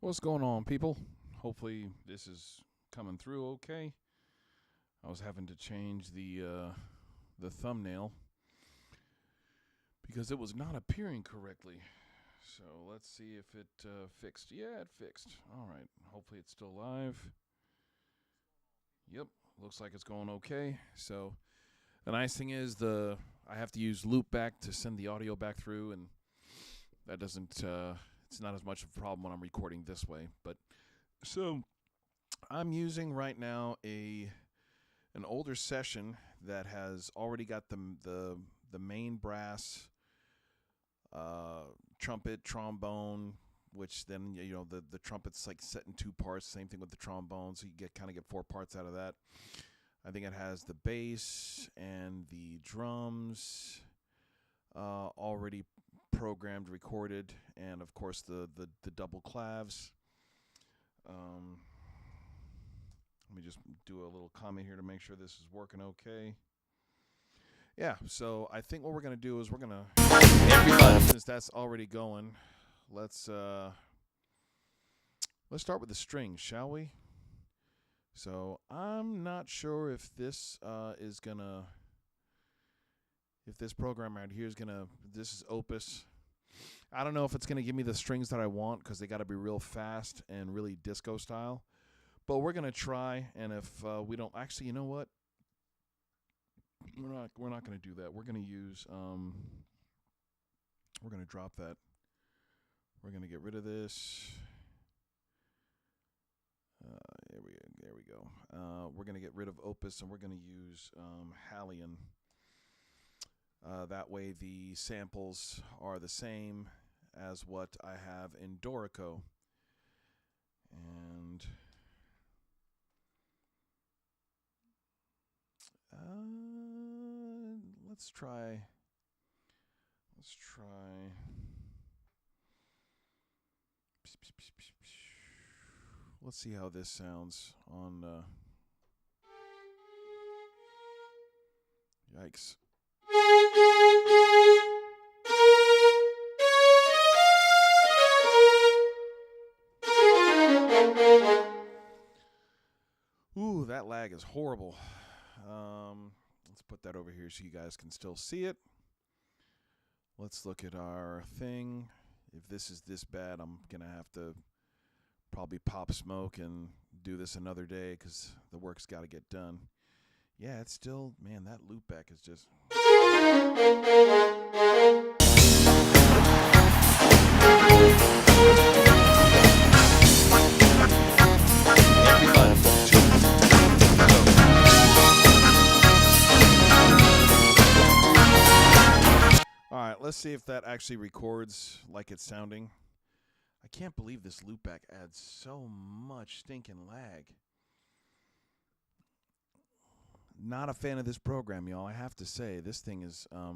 What's going on, people? Hopefully this is coming through okay. I was having to change the thumbnail because it was not appearing correctly. So let's see if it fixed. Yeah, it fixed. All right. Hopefully it's still live. Yep. Looks like it's going okay. So the nice thing is I have to use loopback to send the audio back through, and that doesn't it's not as much of a problem when I'm recording this way. But so I'm using right now an older session that has already got the main brass, trumpet, trombone, which then the trumpet's like set in two parts. Same thing with the trombone, so you kind of get 4 parts out of that. I think it has the bass and the drums already programmed, recorded, and of course the double clavs. Let me just do a little comment here to make sure this is working okay. Yeah, so I think what we're gonna do is we're gonna, since that's already going, let's start with the strings, shall we? So I'm not sure if this if this program right here is this is Opus. I don't know if it's gonna give me the strings that I want because they got to be real fast and really disco style. But we're gonna try, and if we don't, actually, you know what? We're not gonna do that. We're gonna use we're gonna drop that. We're gonna get rid of this. There we go. We're gonna get rid of Opus, and we're gonna use Hallian. That way the samples are the same as what I have in Dorico. And let's try. Let's see how this sounds on. Yikes. Ooh, that lag is horrible. Let's put that over here so you guys can still see it. Let's look at our thing. If this is this bad, I'm going to have to probably pop smoke and do this another day because the work's got to get done. Yeah, it's still, man, that loopback is just... Alright, let's see if that actually records like it's sounding. I can't believe this loopback adds so much stinking lag. Not a fan of this program, y'all. I have to say, this thing is, I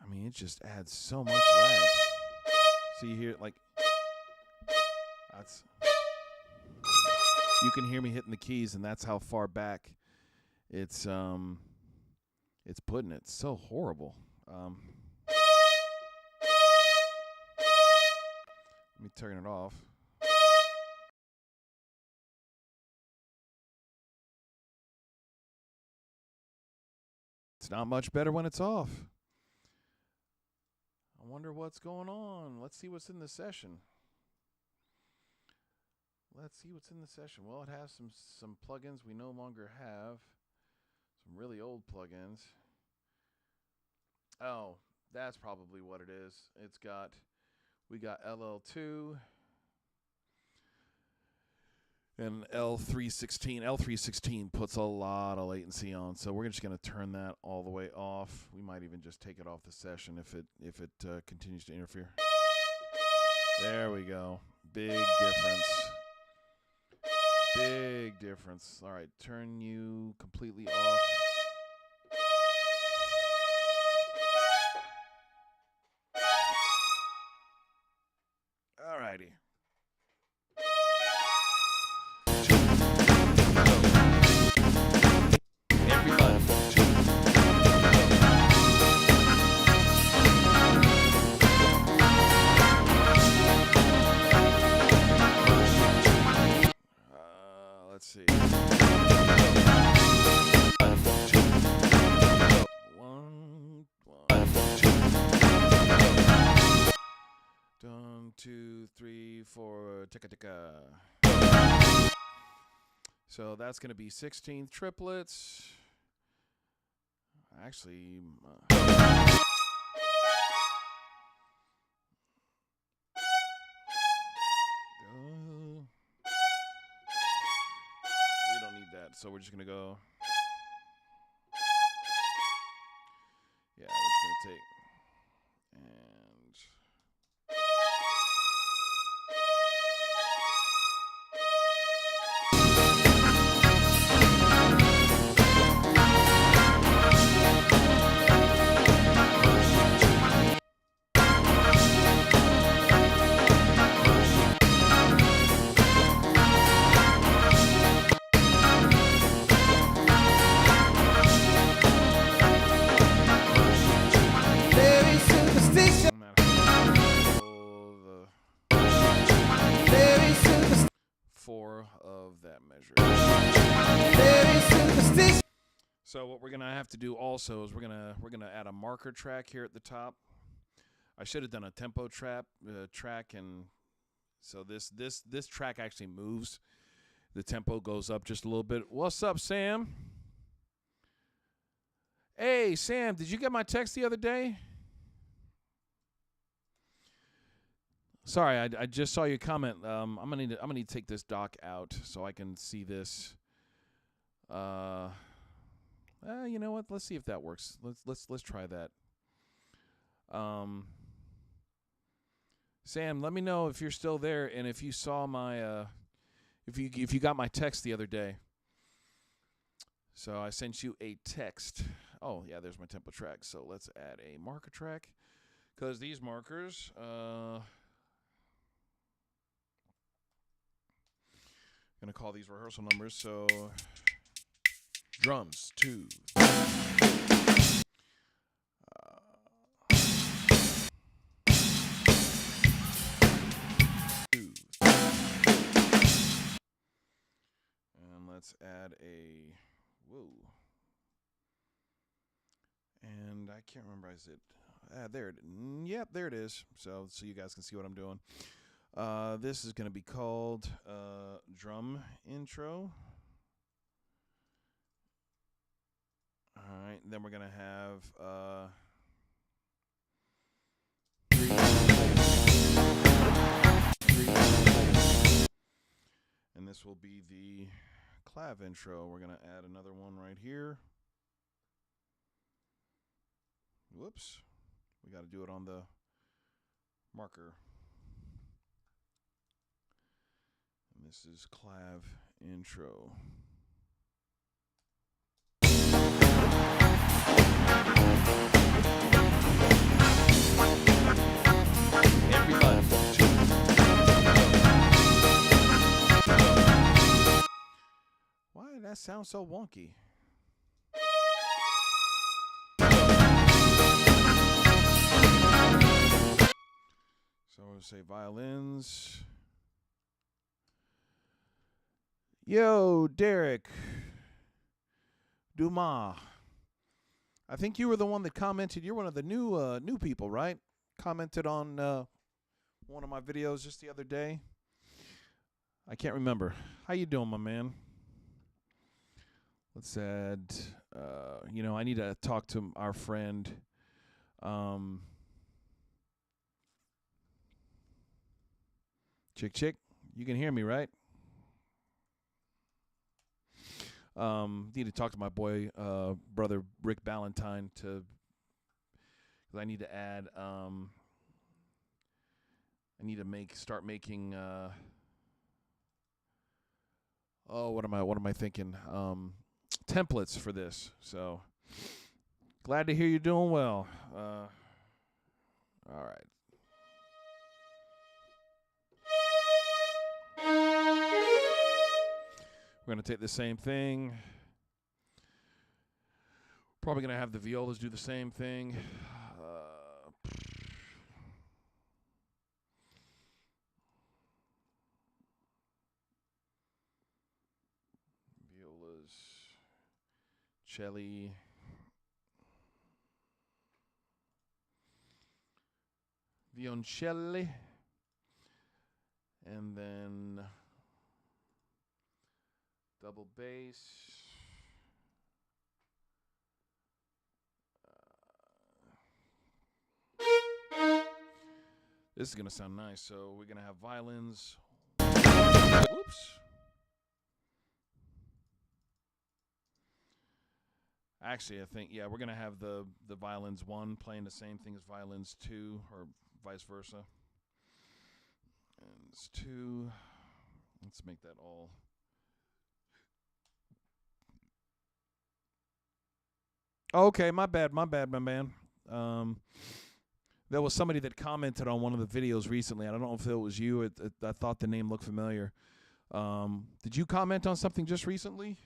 mean, it just adds so much lag. So you hear, like, you can hear me hitting the keys, and that's how far back it's putting it. It's so horrible. Let me turn it off. It's not much better when it's off. I wonder what's going on. Let's see what's in the session. Well, it has some plugins we no longer have. Some really old plugins. Oh, that's probably what it is. We got LL2 and L316. L316 puts a lot of latency on, so we're just going to turn that all the way off. We might even just take it off the session if it continues to interfere. There we go. Big difference. All right, turn you completely off. All righty. let's see. 1, 2, 3, 4, ticka ticka. So that's going to be 16th triplets. Actually, we don't need that, so we're just going to go. Yeah, we're just going to take and of that measure. So what we're gonna have to do also is we're gonna add a marker track here at the top. I should have done a tempo track, and so this track actually moves. The tempo goes up just a little bit. What's up, Sam? Hey, Sam, did you get my text the other day? Sorry, I just saw your comment. I'm gonna need to take this dock out so I can see this. You know what? Let's see if that works. Let's try that. Sam, let me know if you're still there and if you saw my if you got my text the other day. So I sent you a text. Oh yeah, there's my tempo track. So let's add a marker track because these markers. Gonna call these rehearsal numbers. So drums 2. And let's add a whoa. And I can't remember. Is it? There. Yep, there it is. So you guys can see what I'm doing. This is going to be called drum intro. All right, then we're going to have and this will be the clav intro. We're going to add another one right here. Whoops. We got to do it on the marker. And this is clav intro. Everybody. Why did that sound so wonky? So we'll say violins. Yo, Derek Dumas. I think you were the one that commented. You're one of the new people, right? Commented on one of my videos just the other day. I can't remember. How you doing, my man? Let's add. I need to talk to our friend. Chick, you can hear me, right? Need to talk to my boy, brother Rick Ballantyne because I need to add. I need to start making. What am I thinking? Templates for this. So glad to hear you're doing well. All right. We're going to take the same thing. Probably going to have the violas do the same thing. celli. Violoncelli. And then double bass. This is going to sound nice. So we're going to have violins. Oops. Actually, I think, yeah, we're going to have the violins 1 playing the same thing as violins 2, or vice versa. And it's 2. Let's make that all. Okay, my bad, my man. There was somebody that commented on one of the videos recently. I don't know if it was you. I thought the name looked familiar. Did you comment on something just recently?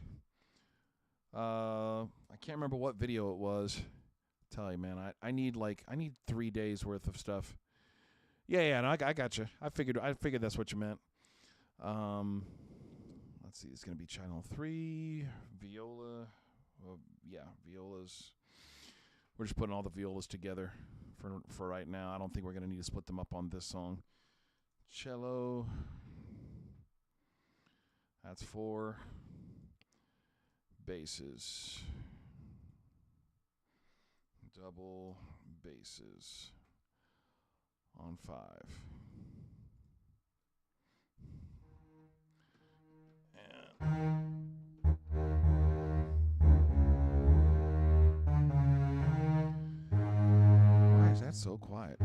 I can't remember what video it was. I tell you, man, I need 3 days worth of stuff. Yeah, no, I got you. I figured that's what you meant. Let's see, it's gonna be channel 3, viola. Yeah, violas. We're just putting all the violas together for right now. I don't think we're gonna need to split them up on this song. Cello. That's 4. Basses. Double basses on 5. And why is that so quiet?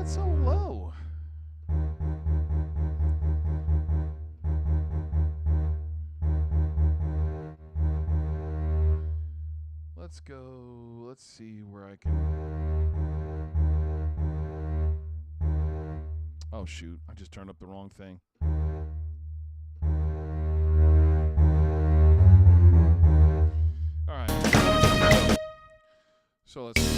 So low. Let's go. Let's see where I can. Oh, shoot. I just turned up the wrong thing. All right. So let's see.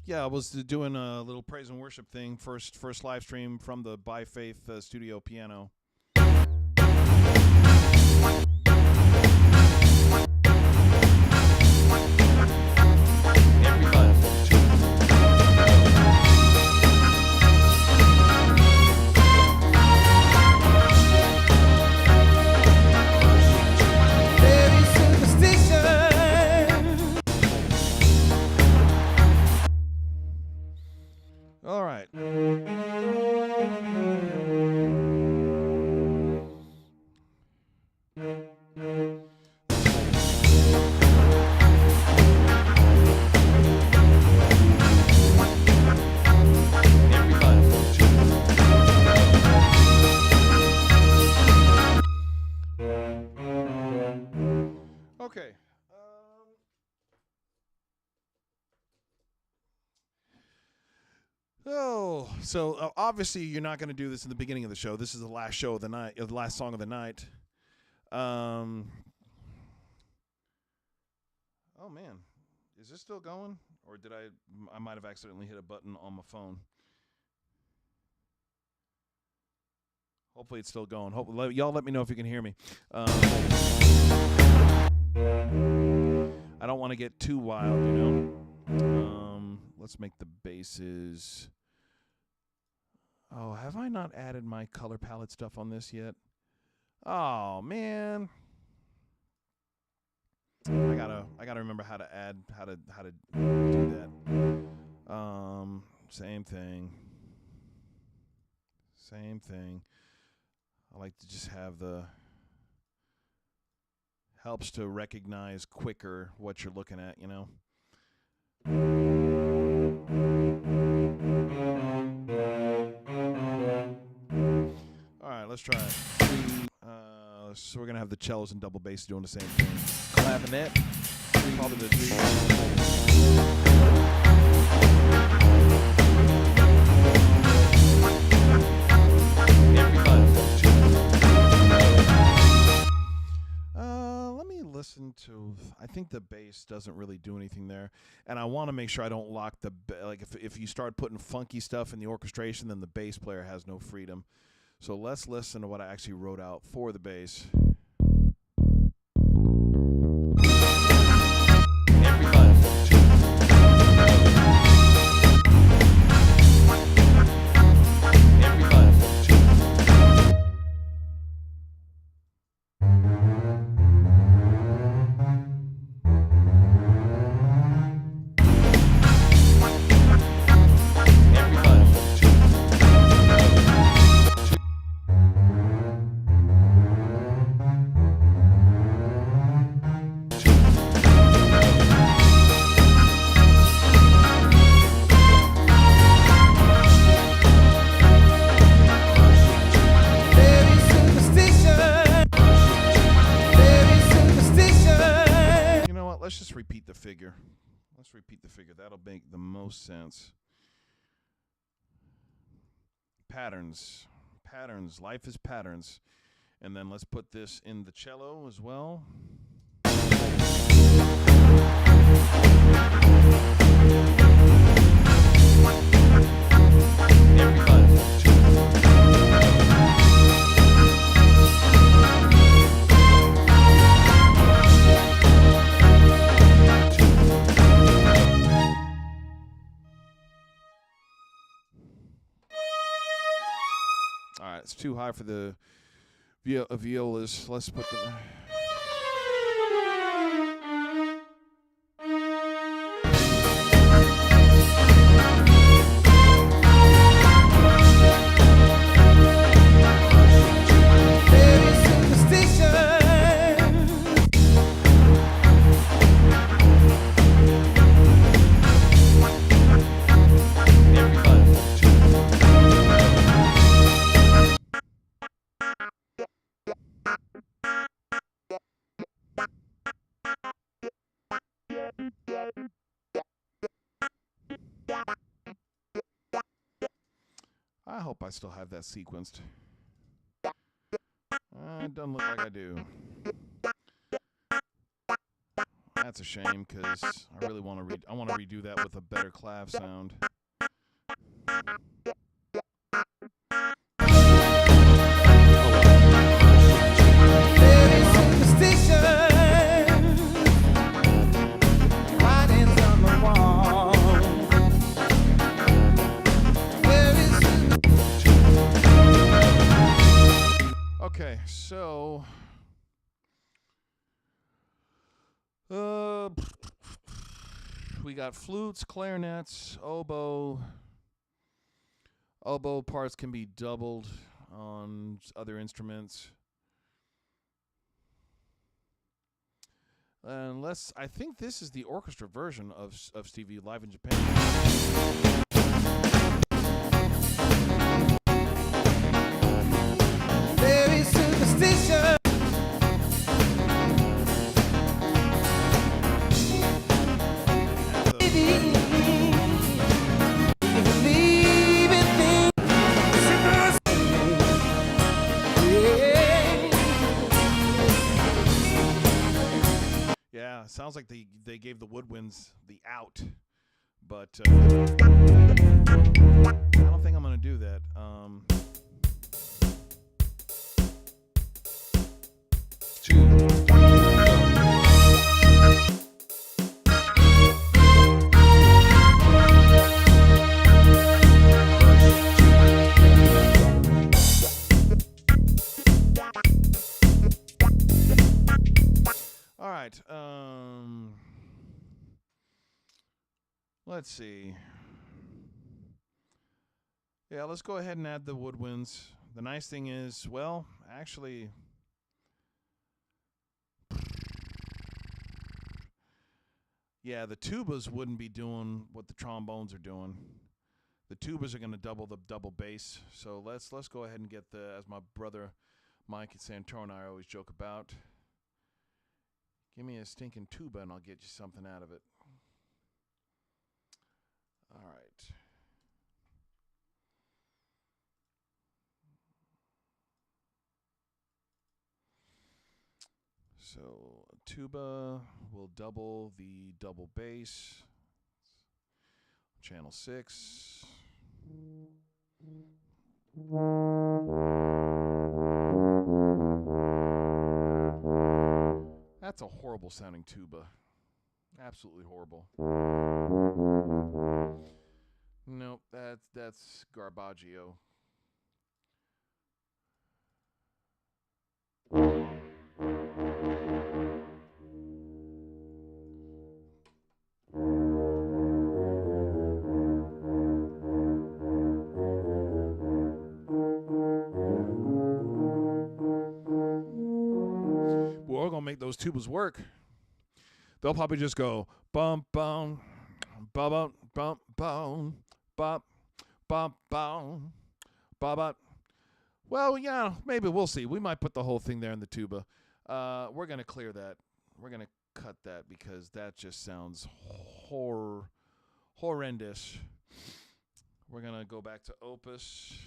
Yeah. I was doing a little praise and worship thing. First live stream from the By Faith studio piano. All right. Okay. Oh, so obviously you're not going to do this in the beginning of the show. This is the last show of the night, the last song of the night. Oh man, is this still going, or did I might have accidentally hit a button on my phone. Hopefully it's still going. Hopefully, y'all let me know if you can hear me. I don't want to get too wild, you know. Let's make the basses. Oh, have I not added my color palette stuff on this yet? Oh man. I gotta remember how to add how to do that. Same thing. I like to just have the helps to recognize quicker what you're looking at, you know. All right, let's try it. So we're gonna have the cellos and double bass doing the same thing. Clavinet, probably the let me listen to. I think the bass doesn't really do anything there, and I want to make sure I don't lock the like. If you start putting funky stuff in the orchestration, then the bass player has no freedom. So let's listen to what I actually wrote out for the bass. Let's just repeat the figure. Let's repeat the figure. That'll make the most sense. Patterns. Patterns. Life is patterns. And then let's put this in the cello as well. All right, it's too high for the violas. Let's put the... I hope I still have that sequenced. It doesn't look like I do. That's a shame because I really want to redo that with a better clav sound. Okay, so we got flutes, clarinets, oboe. Oboe parts can be doubled on other instruments. Unless I think this is the orchestra version of Stevie live in Japan. Superstition. Yeah, sounds like they gave the woodwinds the out, but I don't think I'm gonna do that. Let's see. Yeah, let's go ahead and add the woodwinds. The nice thing is, well, actually, yeah, the tubas wouldn't be doing what the trombones are doing. The tubas are going to double the double bass. So let's go ahead and get the, as my brother Mike at Santoro and I always joke about, give me a stinking tuba and I'll get you something out of it. All right. So a tuba will double the double bass. Channel 6. That's a horrible sounding tuba. Absolutely horrible. Nope, that's garbaggio. We're gonna make those tubas work. They'll probably just go bum bum bum bum bum bum bum bum bum bum. Well, yeah, maybe we'll see. We might put the whole thing there in the tuba. We're gonna clear that. We're gonna cut that because that just sounds horrendous. We're gonna go back to Opus.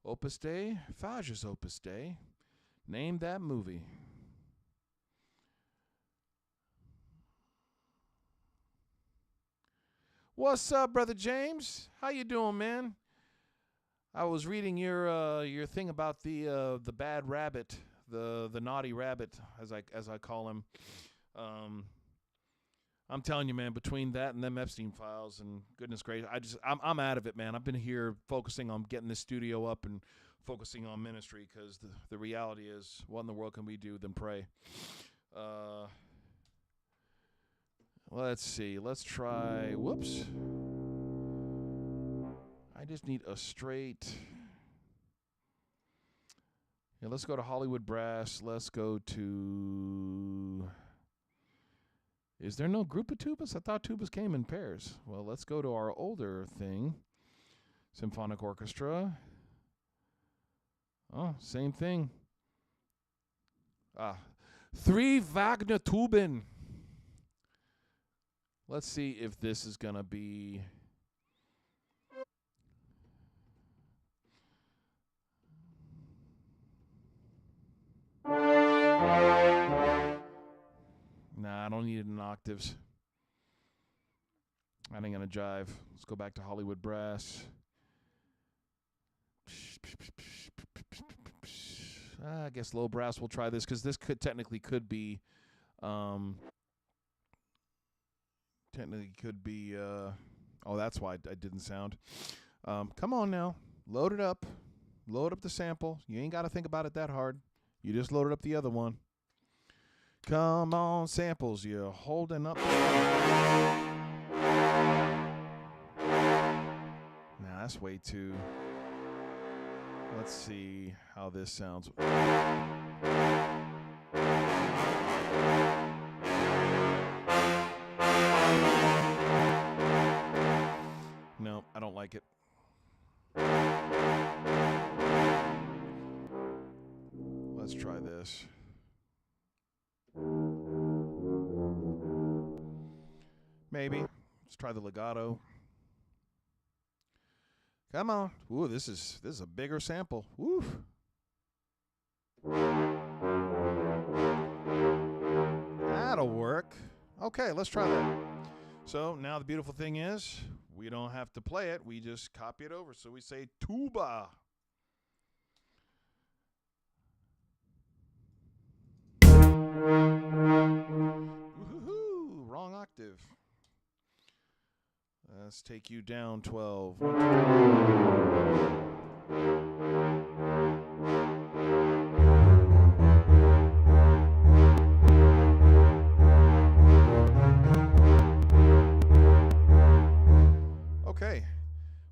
Opus Dei, Fages Opus Dei. Name that movie. What's up, Brother James? How you doing, man? I was reading your thing about the bad rabbit, the naughty rabbit, as I call him. I'm telling you, man, between that and them Epstein files and goodness gracious, I'm out of it, man. I've been here focusing on getting this studio up and focusing on ministry because the reality is, what in the world can we do than pray? Let's see. Let's try. Whoops. I just need a straight. Yeah, let's go to Hollywood Brass. Let's go to. Is there no group of tubas? I thought tubas came in pairs. Well, let's go to our older thing. Symphonic Orchestra. Oh, same thing. 3 Wagner Tuben. Let's see if this is going to be. Nah, I don't need it in octaves. I ain't going to jive. Let's go back to Hollywood Brass. I guess low brass will try this because this technically could be oh, that's why I didn't sound. Come on now. Load it up. Load up the sample. You ain't got to think about it that hard. You just loaded up the other one. Come on, samples. You're holding up. Nah, that's way too. Let's see how this sounds. No, I don't like it. Let's try this. Maybe. Let's try the legato. Come on. Ooh, this is a bigger sample. Woo. That'll work. Okay, let's try that. So now the beautiful thing is we don't have to play it. We just copy it over. So we say tuba. Woohoo! Wrong octave. Let's take you down 12.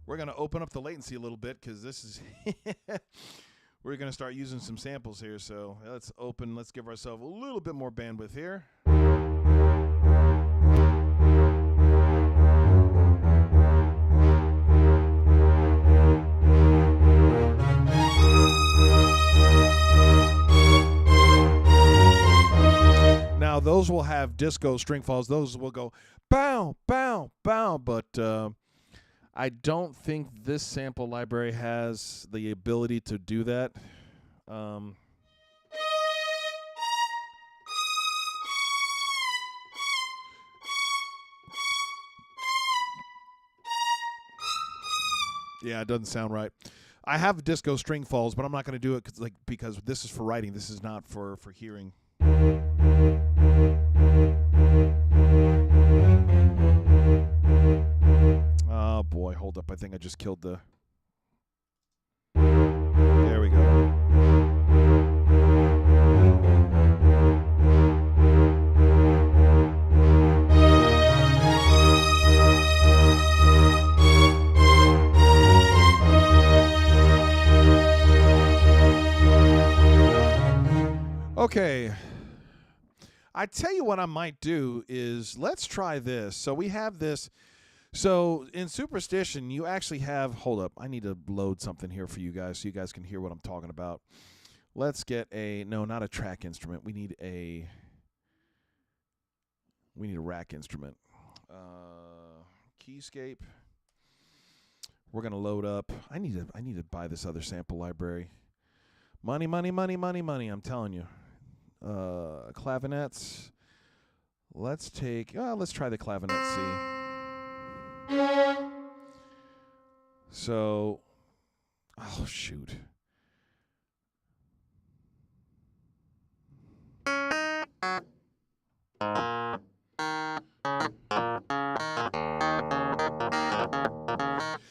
We're going to open up the latency a little bit because this is we're going to start using some samples here. So let's give ourselves a little bit more bandwidth here. Now those will have disco string falls. Those will go bow, bow, bow, but I don't think this sample library has the ability to do that. Yeah, it doesn't sound right. I have disco string falls, but I'm not going to do it because this is for writing. This is not for hearing. Oh boy, hold up. I think I just killed the... There we go. Okay. I tell you what I might do is let's try this. So we have this. So in Superstition, you actually have, hold up, I need to load something here for you guys so you guys can hear what I'm talking about. Let's get no, not a track instrument. We need a rack instrument. Keyscape. We're going to load up. I need to buy this other sample library. Money, money, money, money, money, I'm telling you. Clavinets. Let's try the clavinet C. So, oh shoot.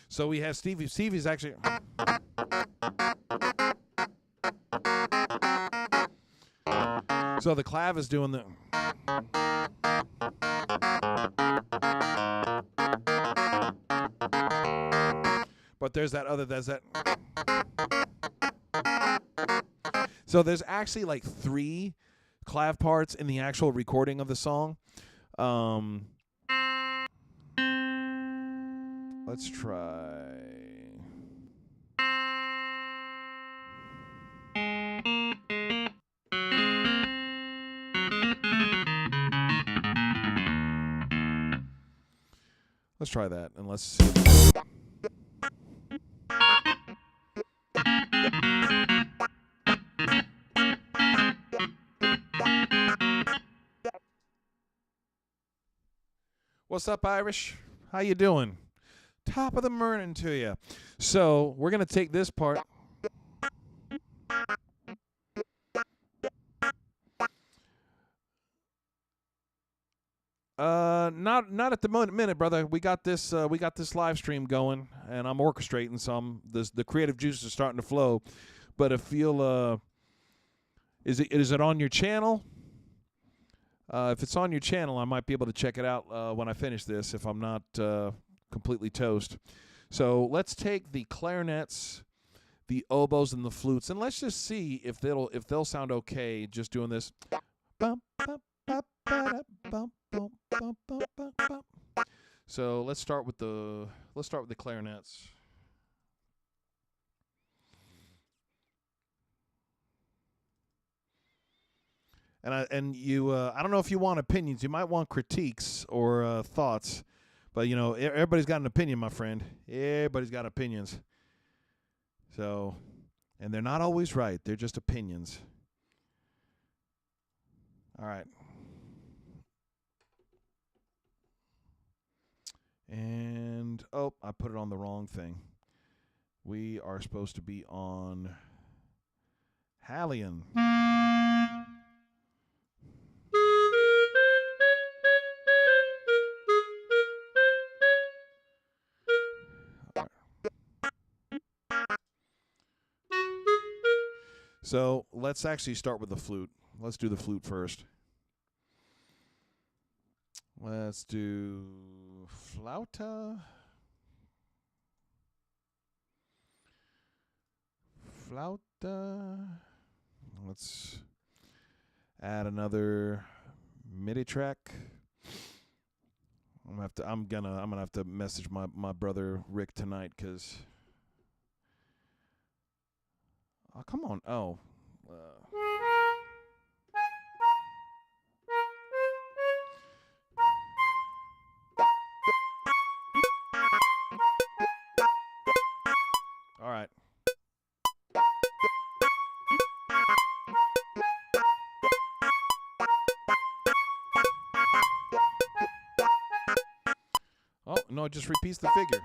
So we have Stevie. Stevie's actually... So the clav is doing the... But there's that. So there's actually like 3 clav parts in the actual recording of the song. Let's try... Let's try that, and let's see. What's up, Irish? How you doing? Top of the morning to you. So we're gonna take this part. Not at the minute, brother. We got this live stream going, and I'm orchestrating some. The creative juices are starting to flow. But if you'll, is it on your channel? If it's on your channel, I might be able to check it out when I finish this. If I'm not completely toast. So let's take the clarinets, the oboes, and the flutes, and let's just see if they'll sound okay. Just doing this. So let's start with the clarinets. And I don't know if you want opinions. You might want critiques or thoughts, but you know everybody's got an opinion, my friend. Everybody's got opinions. So, and they're not always right. They're just opinions. All right. And, oh, I put it on the wrong thing. We are supposed to be on Hallian. So let's actually start with the flute. Let's do the flute first. Let's do flauta. flauta. Let's add another MIDI track. I'm gonna have to message my brother Rick tonight, cause come on. Oh. All right. Oh, no, it just repeats the figure.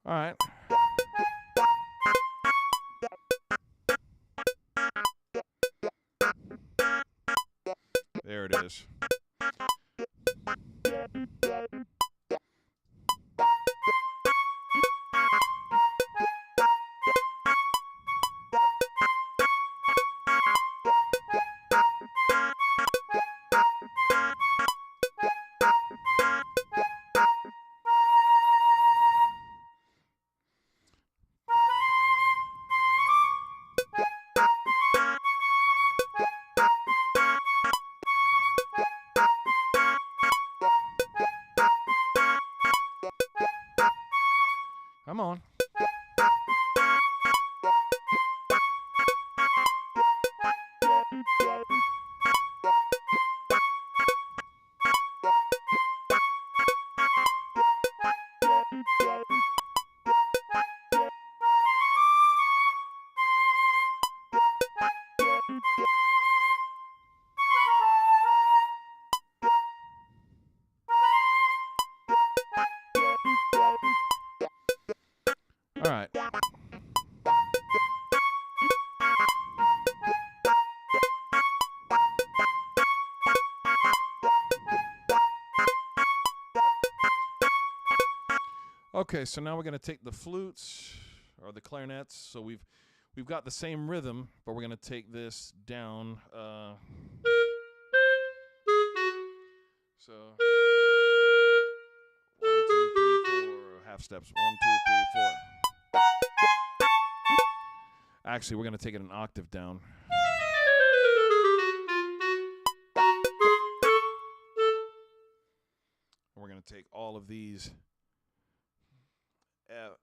All right. There it is. Come on. All right. Okay, so now we're going to take the flutes or the clarinets. So we've got the same rhythm, but we're going to take this down. So 1, 2, 3, 4 half steps. 1, 2, 3, 4. Actually, we're going to take it an octave down. We're going to take all of these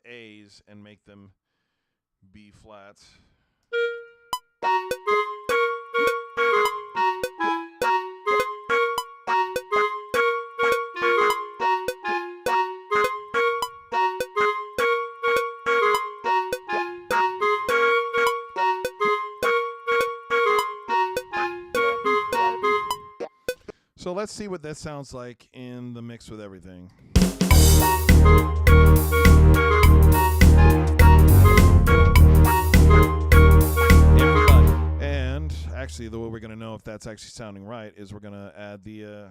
A's and make them B flats. So let's see what that sounds like in the mix with everything. Everybody. And actually, the way we're going to know if that's actually sounding right is we're going to add the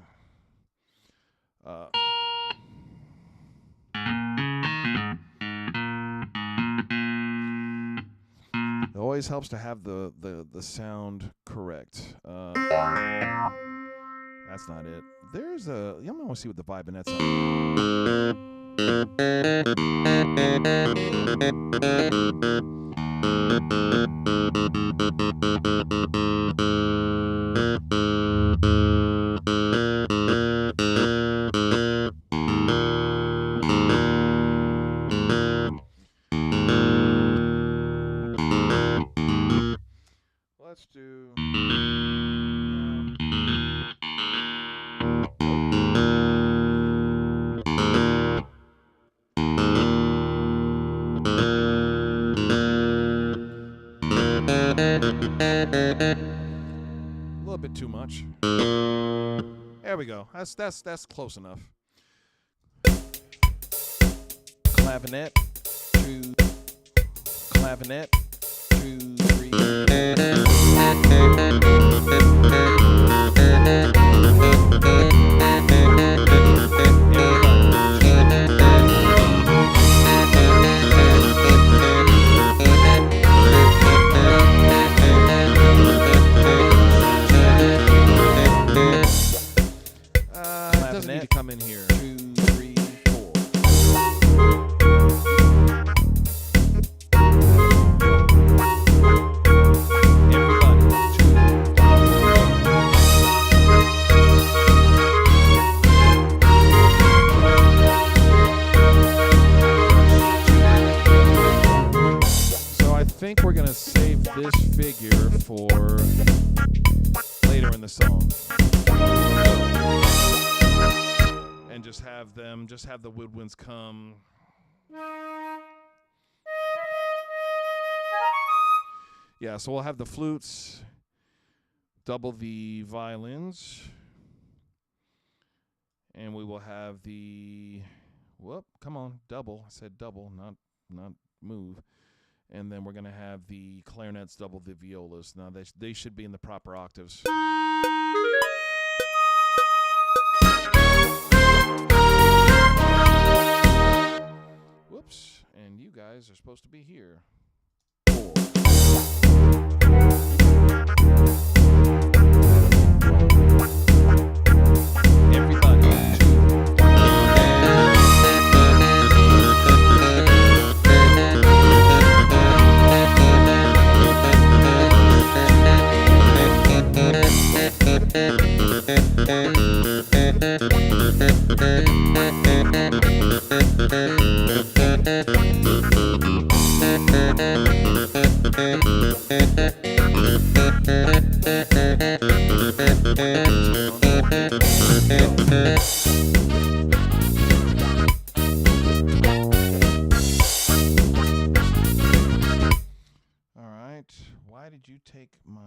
it always helps to have the sound correct. That's not it. There's a. You want to see what the vibinet's Let's do. little bit too much. There we go. That's close enough. Clavinet, 2, clavinet, 2, 3. Doesn't need to come in here. 2, 3, 4. Everybody, 2. So I think we're gonna save this figure for later in the song. And just have the woodwinds come. Yeah, so we'll have the flutes, double the violins, and we will have the, come on, double. I said double, not move. And then we're going to have the clarinets double the violas. Now, they should be in the proper octaves. Whoops, and you guys are supposed to be here. 4. Everybody, 2. All right. Why did you take my...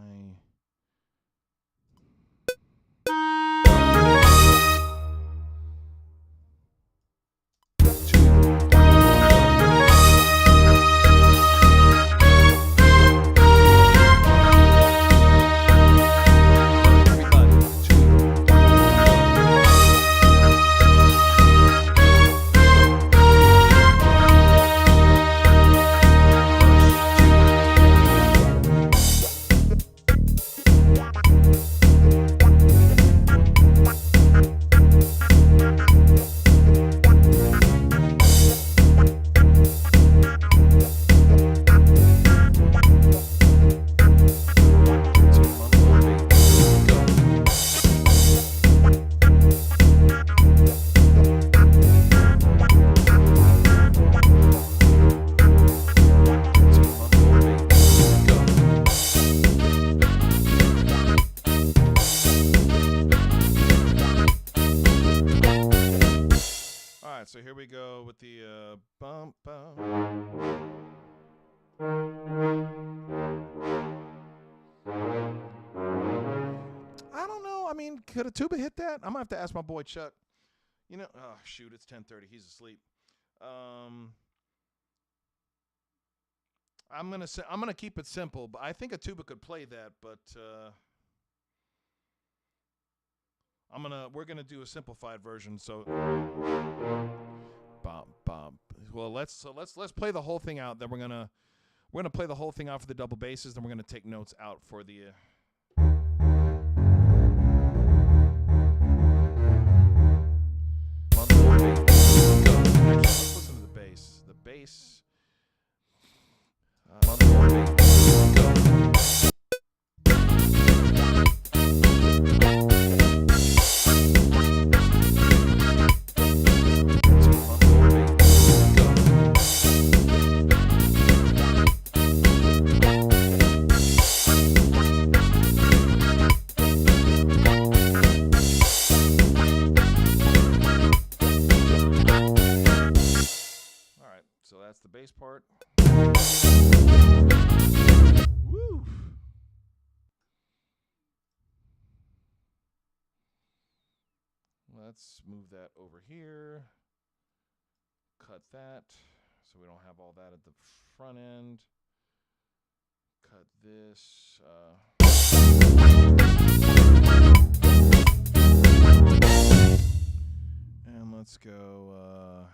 So here we go with the bump, bump. I don't know. I mean, could a tuba hit that? I'm gonna have to ask my boy Chuck. You know, oh shoot, it's 10:30. He's asleep. I'm gonna keep it simple, but I think a tuba could play that. But we're gonna do a simplified version. So, well, let's play the whole thing out. Then we're gonna play the whole thing out for the double basses. Then we're gonna take notes out for the. Let's listen to the bass. The bass. So that's the bass part. let's move that over here. Cut that so we don't have all that at the front end. Cut this. And let's go.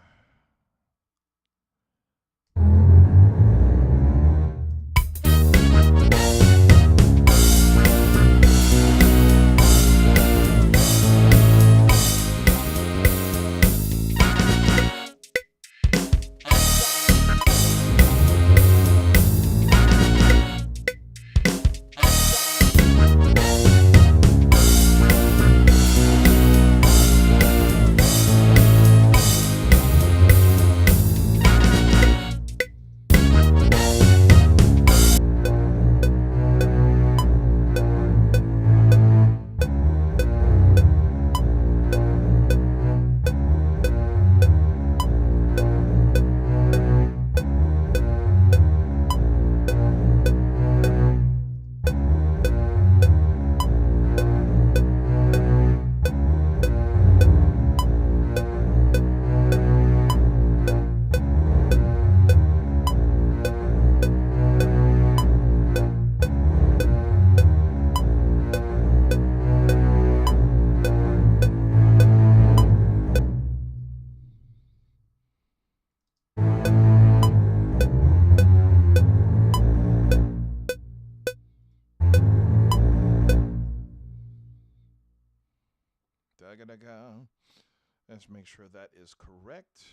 Let's make sure that is correct.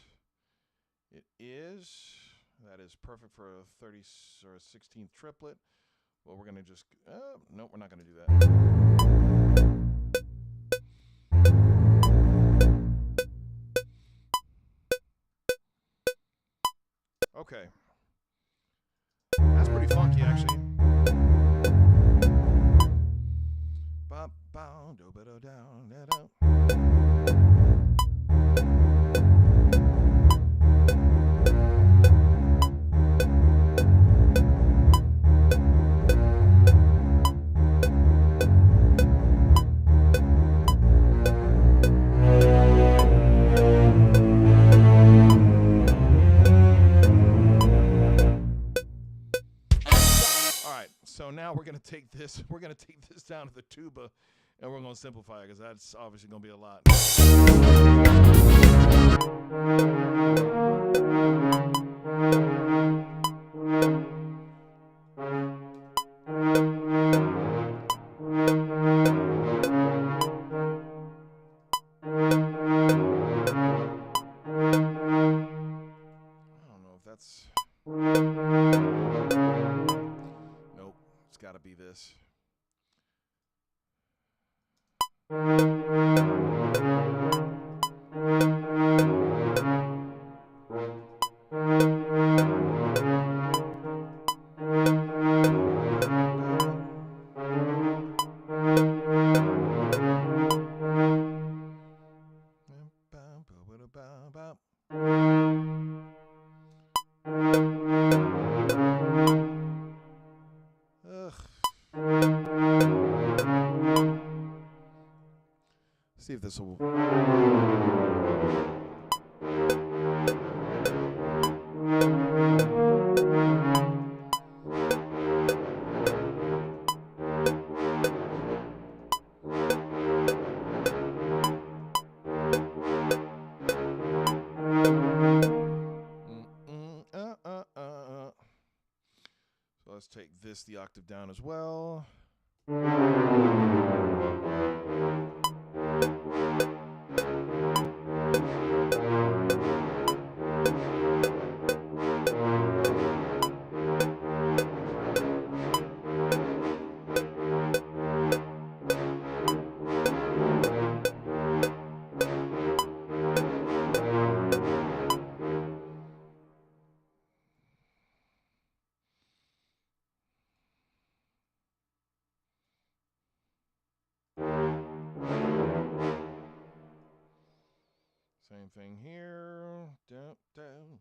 It is. That is perfect for a 30 or a 16th triplet. Well, we're going to just, no, we're not going to do that. Okay. That's pretty funky, actually. So now we're going to take this down to the tuba, and we're going to simplify it because that's obviously going to be a lot. I don't know if that's... Gotta be this. See if this will. So let's take this the octave down as well. Same thing here. Down, down.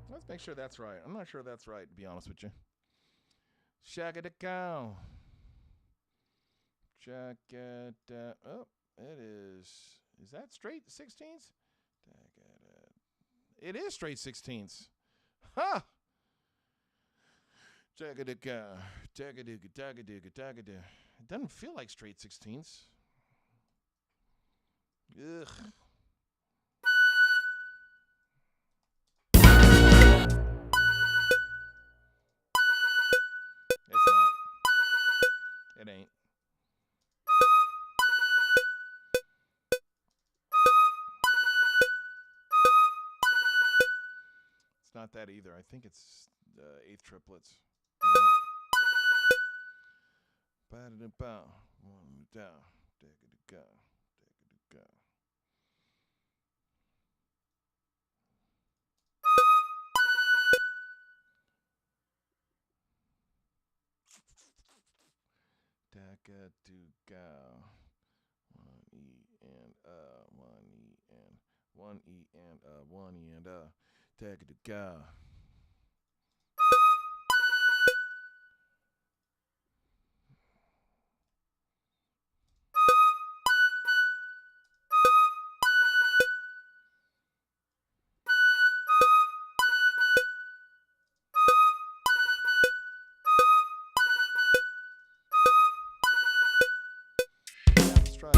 Let's make sure that's right. I'm not sure that's right, to be honest with you. Shagga-da-cow. Shagga-da. Oh, it is. Is that straight 16ths? It is straight 16ths. Ha! Shagga-da-cow. Tagga-dooga-tagga-dooga-tagga-doo. It doesn't feel like straight 16ths. Ugh. It's not. It ain't. It's not that either. I think it's eighth triplets. Ba-da-da-bow. One down. Da-ga-da-go. Da-ga-da-go. Da-ga-do-go. One E and one E and one E and one E and da-ga-do-go. Let's try it.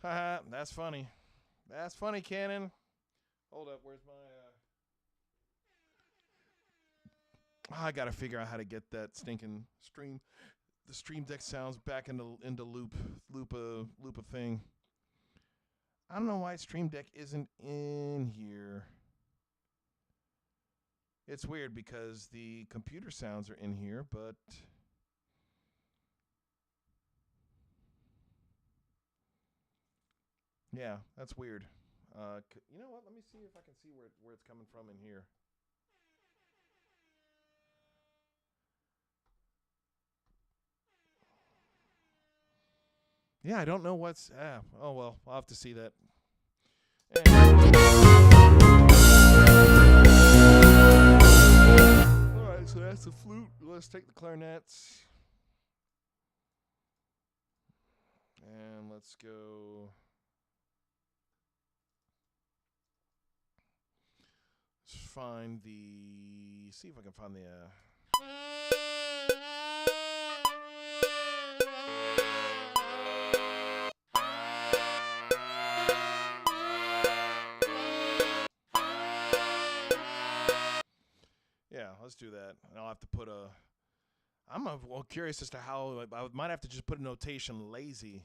Haha, that's funny. That's funny, Cannon. Hold up, where's my I gotta figure out how to get that stinking the Stream Deck sounds back into loop a thing. I don't know why Stream Deck isn't in here. It's weird because the computer sounds are in here, but yeah, that's weird. You know what? Let me see if I can see where it's coming from in here. Yeah, I don't know what's. Oh well, I'll have to see that. All right, so that's the flute. Let's take the clarinets, and let's go. Let's find the. See if I can find the. Yeah, let's do that. And I'll have to put a. I'm curious as to how I might have to just put a notation lazy.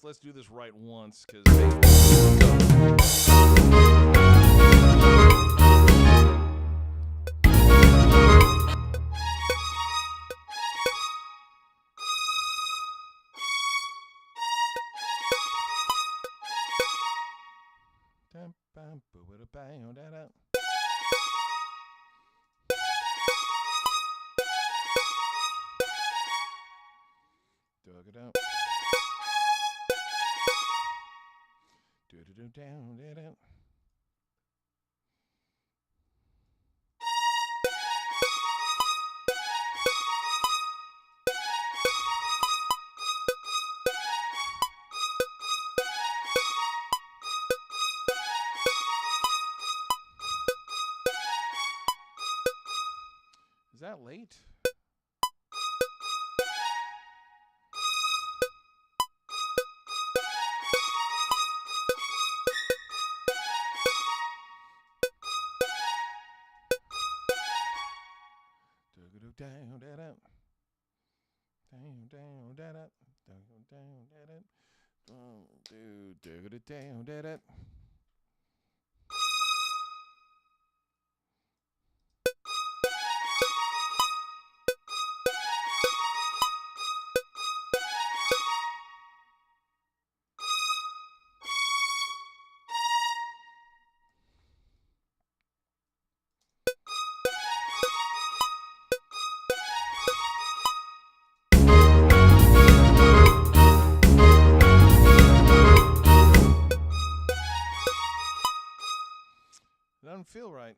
Let's do this right once, because dug it out. Down it out. Is that late? Down, down, down, down, down, down, down, down, down, down, down. It doesn't feel right.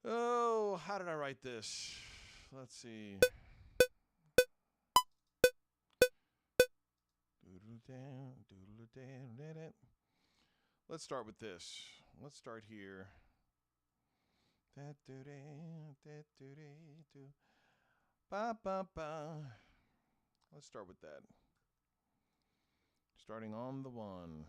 Oh, how did I write this? Let's see. Let's start with this. Let's start here. Let's start with that. Starting on the one.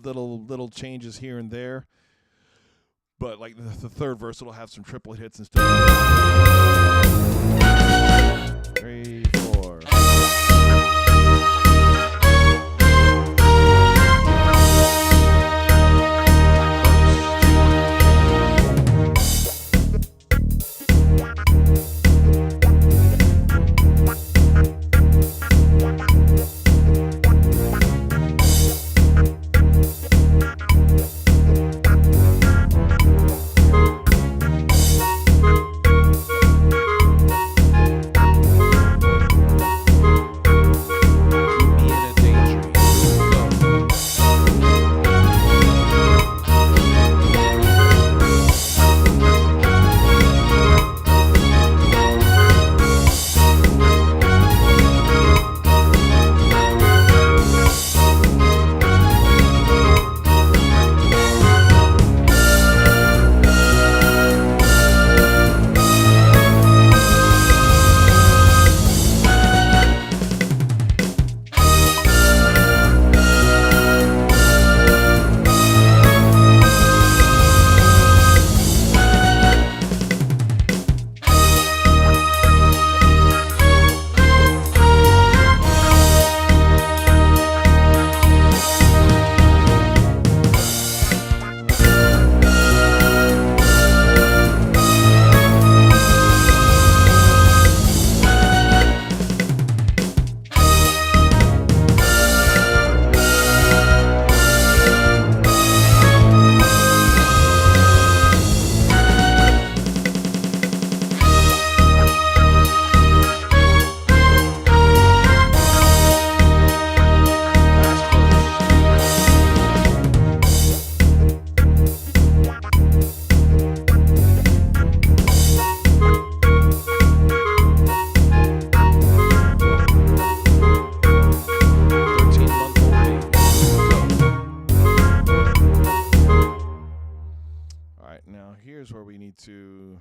little changes here and there. But like the third verse, it'll have some triplet hits and stuff. 3, 4. Here's where we need to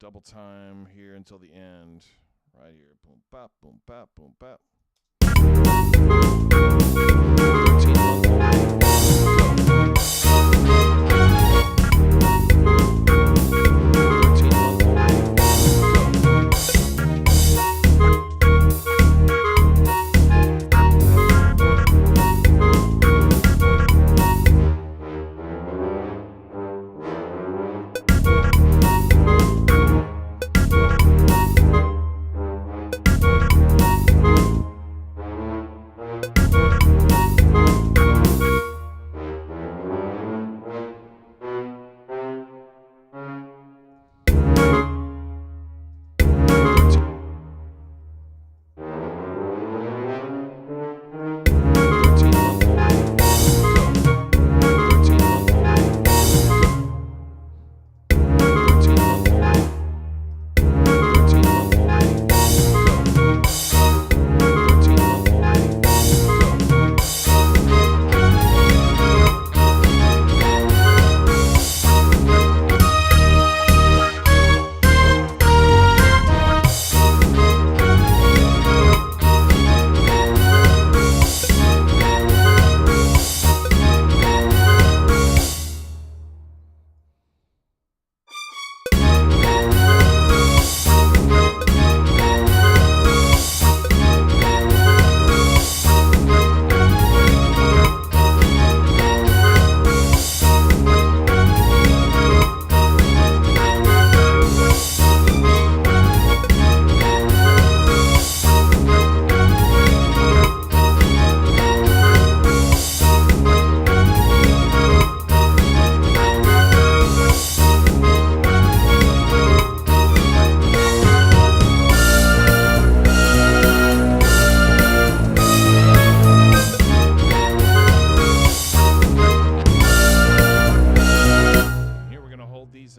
double time here until the end. Right here. Boom, bop, boom, bop, boom, bop. 13 these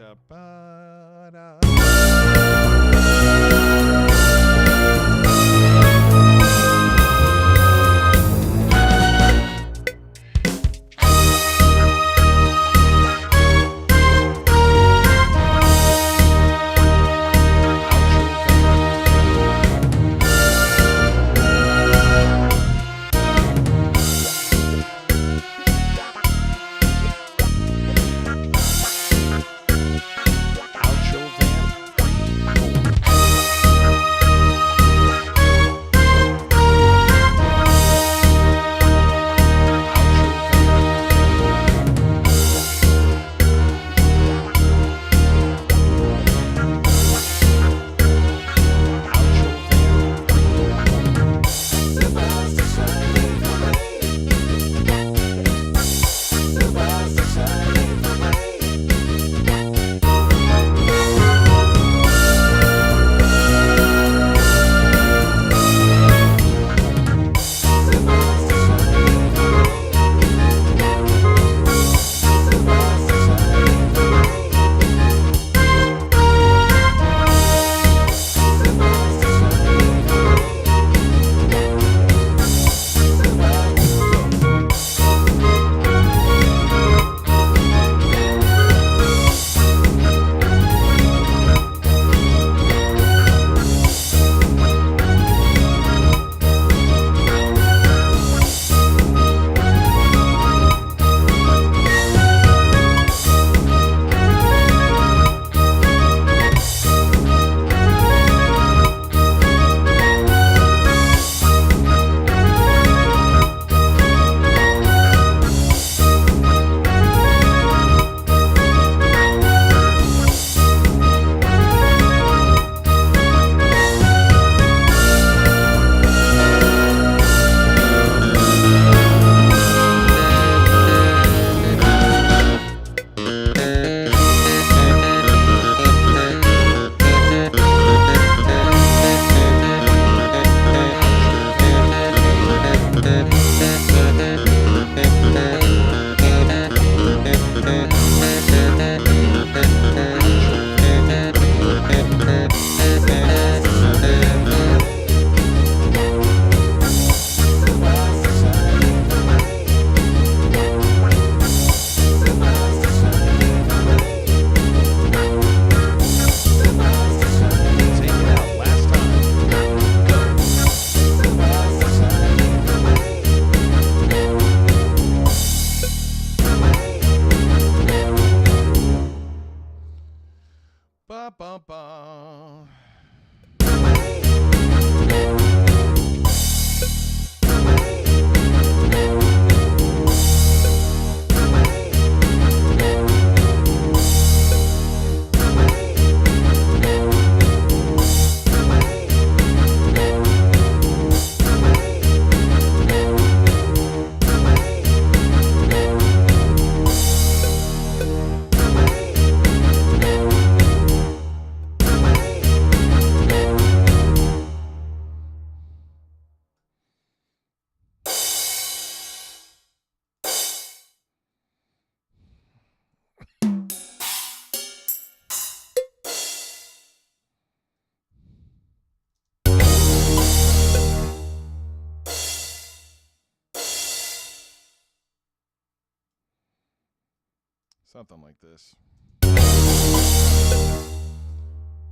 something like this.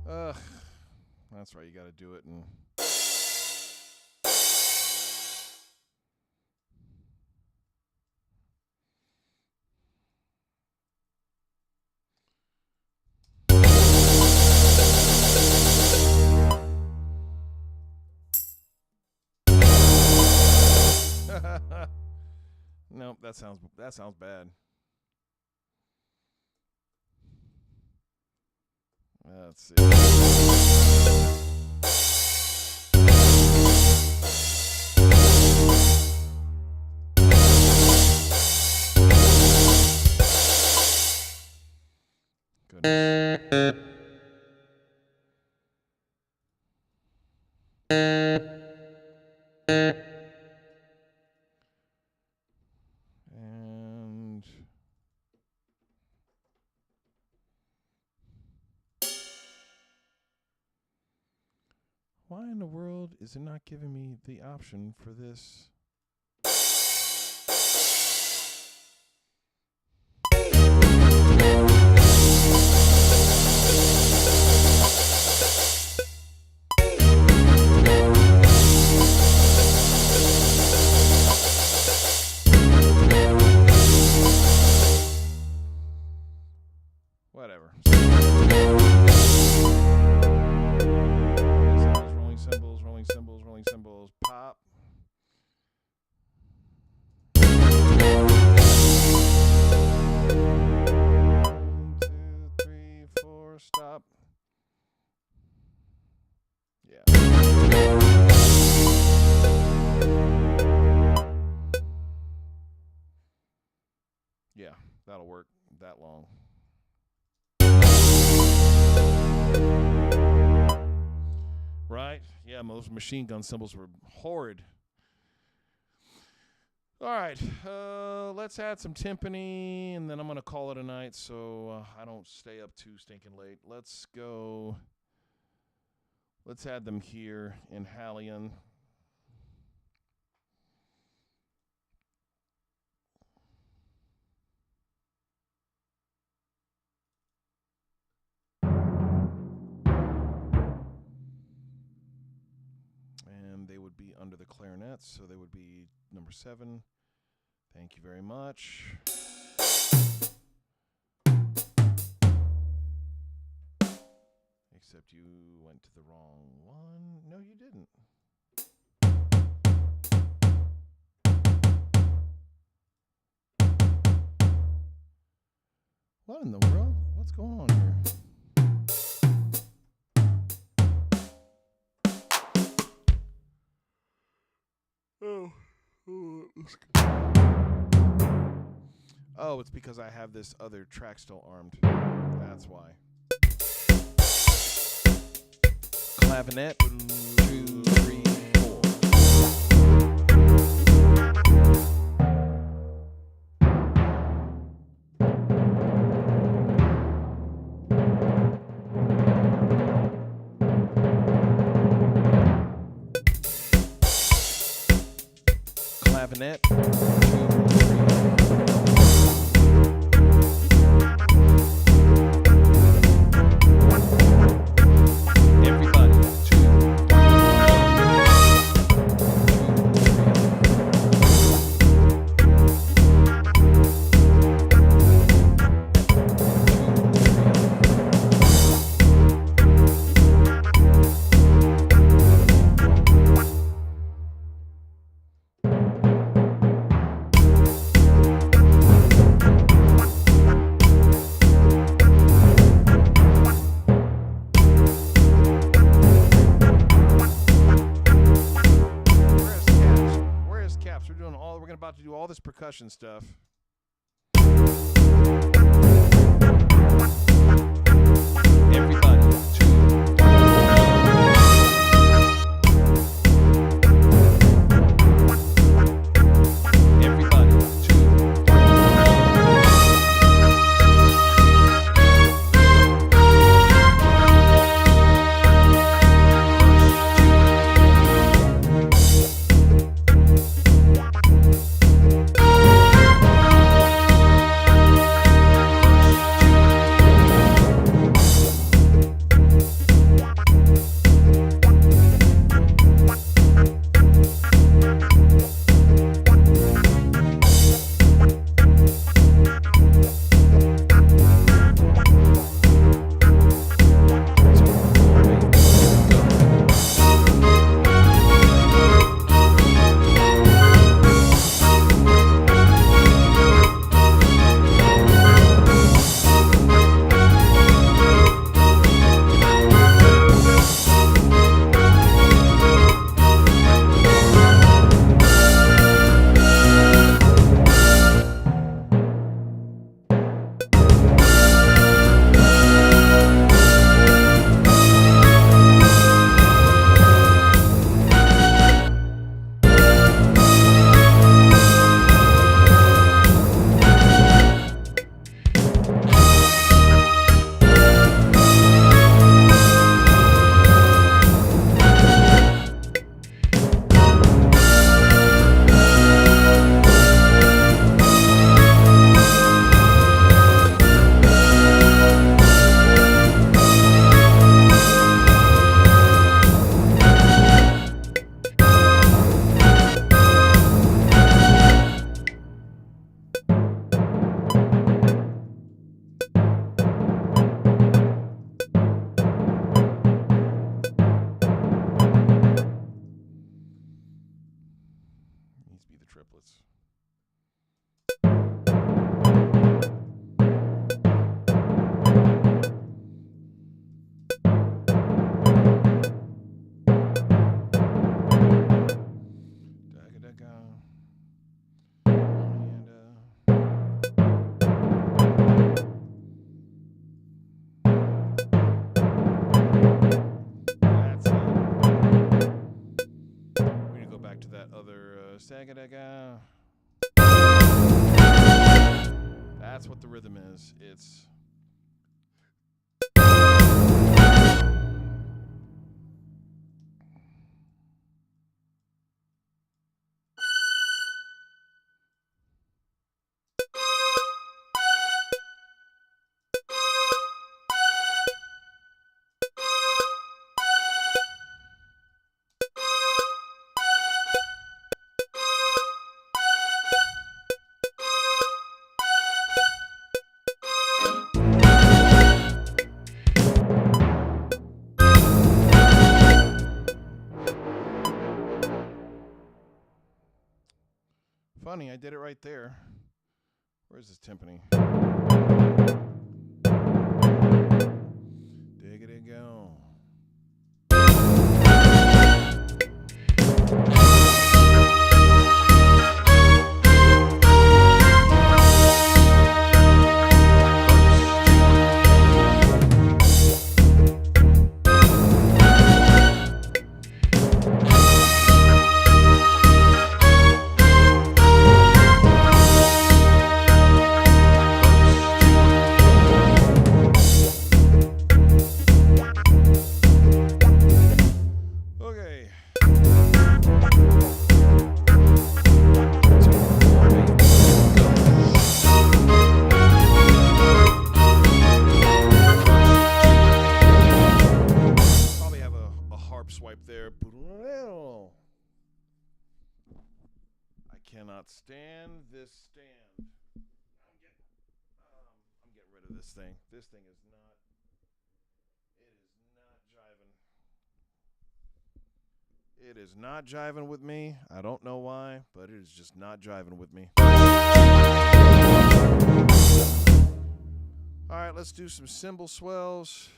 Ugh, that's right. You got to do it and. Nope, that sounds bad. Let's see. Goodness. And Why in the world is it not giving me the option for this? Whatever. Rolling cymbals, pop. 1, 2, 3, 4, stop. Yeah. Yeah, that'll work that long. Right? Yeah, those machine gun cymbals were horrid. All right, let's add some timpani, and then I'm going to call it a night so I don't stay up too stinking late. Let's add them here in Hallion. They would be under the clarinets, so they would be number 7. Thank you very much. Except you went to the wrong one. No, you didn't. What in the world? What's going on here? Oh, it's because I have this other track still armed. That's why. Clavinet, 2, 3, 4. Clavinet, 2, 3. Percussion stuff. Everybody, 2. Everybody, 2. That's what the rhythm is. It's funny, I did it right there. Where's this timpani? Diggity go. Stand this stand. I'm getting rid of this thing. This thing is not. It is not jiving with me. I don't know why, but it is just not jiving with me. All right, let's do some cymbal swells.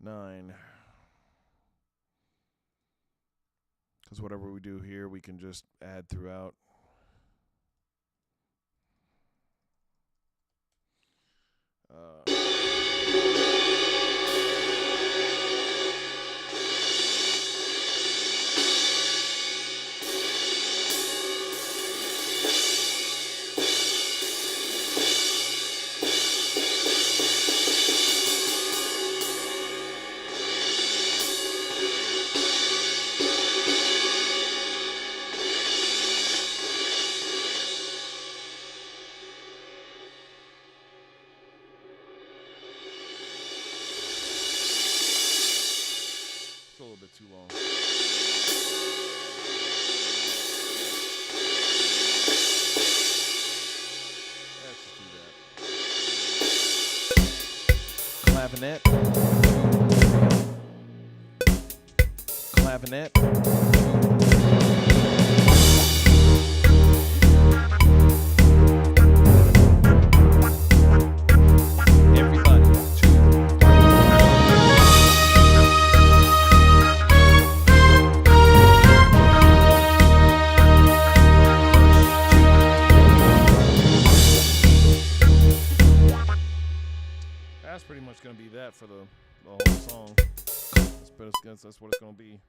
Nine. Because whatever we do here, we can just add throughout. A little bit too long. Let's do that. Clavinet. Clavinet. That's pretty much going to be that for the whole song. That's what it's going to be.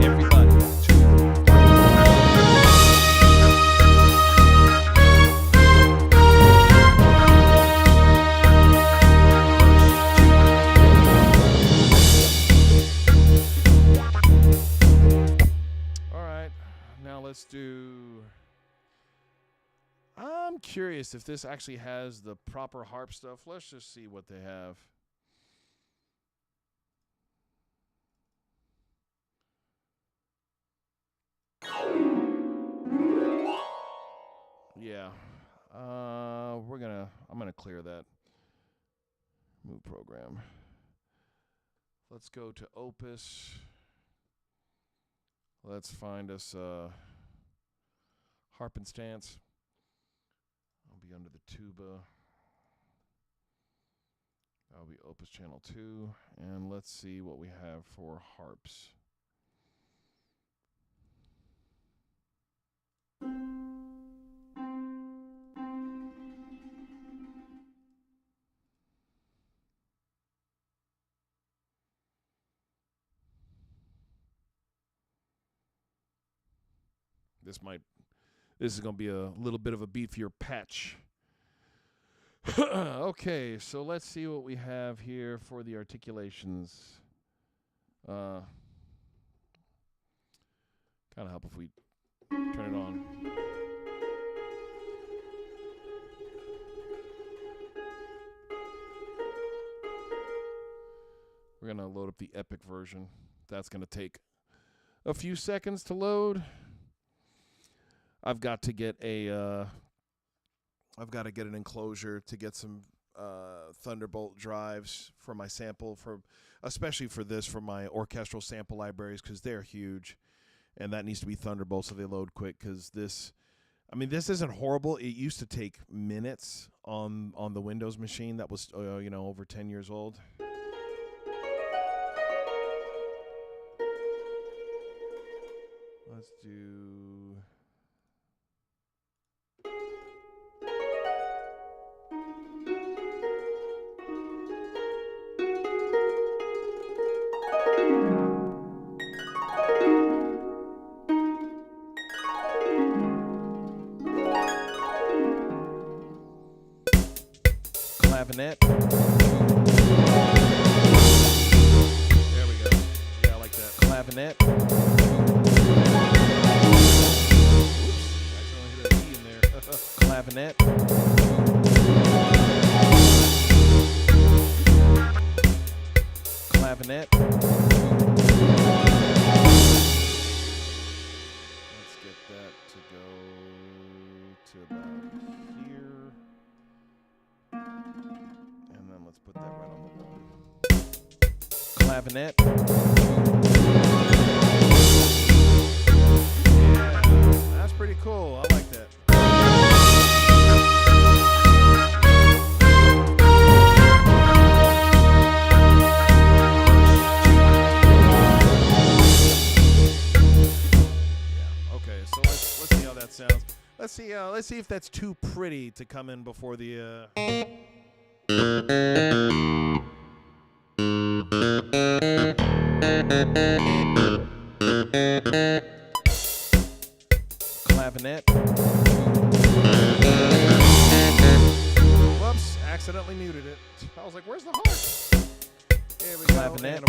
Everybody, all right, now let's do. I'm curious if this actually has the proper harp stuff. Let's just see what they have. Yeah. I'm gonna clear that. Move program. Let's go to Opus. Let's find us harp and stance. I'll be under the tuba. That'll be Opus Channel 2. And let's see what we have for harps. This is going to be a little bit of a beefier patch. Okay, so let's see what we have here for the articulations. Kind of help if we turn it on. We're going to load up the Epic version. That's going to take a few seconds to load. I've got to get an enclosure to get some Thunderbolt drives for my sample, especially for my orchestral sample libraries, because they're huge, and that needs to be Thunderbolt so they load quick. Because this isn't horrible. It used to take minutes on the Windows machine that was over 10 years old. Let's do. Clavinet. There we go. Yeah, I like that. Clavinet. Clavinet. Clavinet. Let's get that to go to about here. And then let's put that right on the wall. Clavinet. Yeah, that's pretty cool. I like that. Sounds. Let's see if that's too pretty to come in before the clavinet. Whoops, accidentally muted it. I was like, where's the harp? Here we go. Clavinet.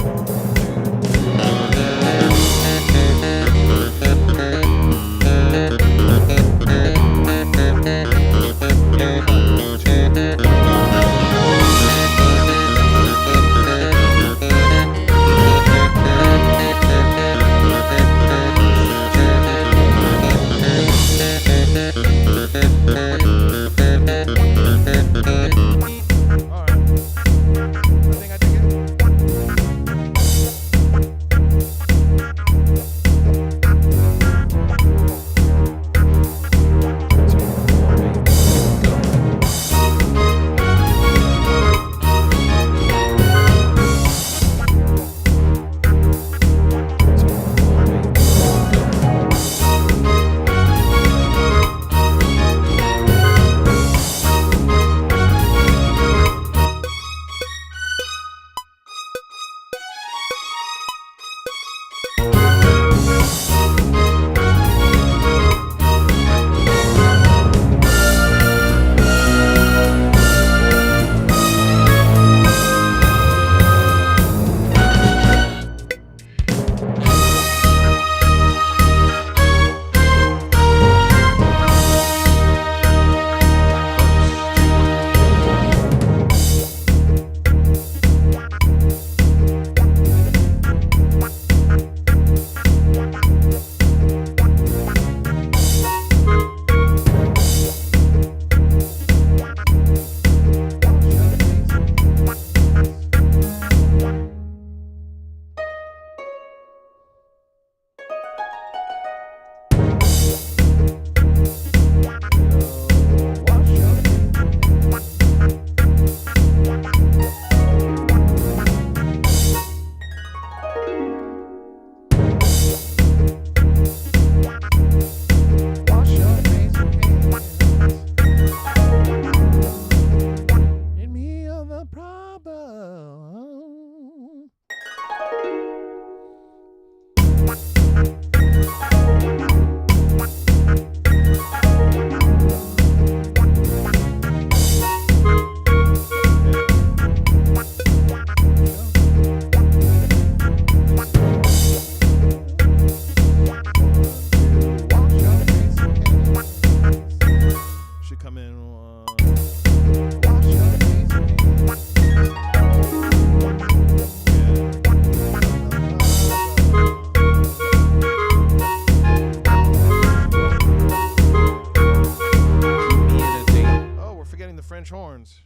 French horns.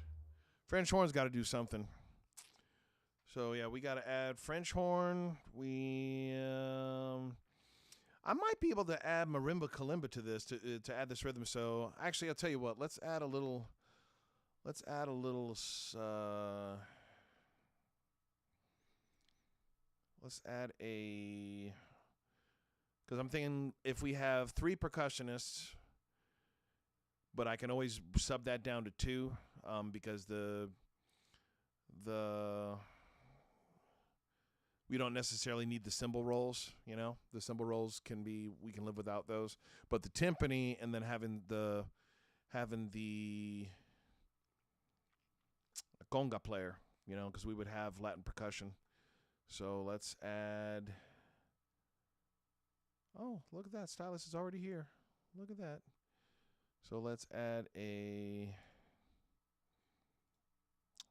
French horns got to do something. So yeah, we got to add French horn. I might be able to add marimba kalimba to this to add this rhythm. So actually, I'll tell you what. Let's add a little. Let's add a little. Let's add a. Because I'm thinking if we have 3 percussionists, but I can always sub that down to 2, because we don't necessarily need the cymbal rolls, you know. The cymbal rolls we can live without those. But the timpani and then having the conga player, you know, because we would have Latin percussion. So let's add. Oh, look at that. Stylus is already here. Look at that. So let's add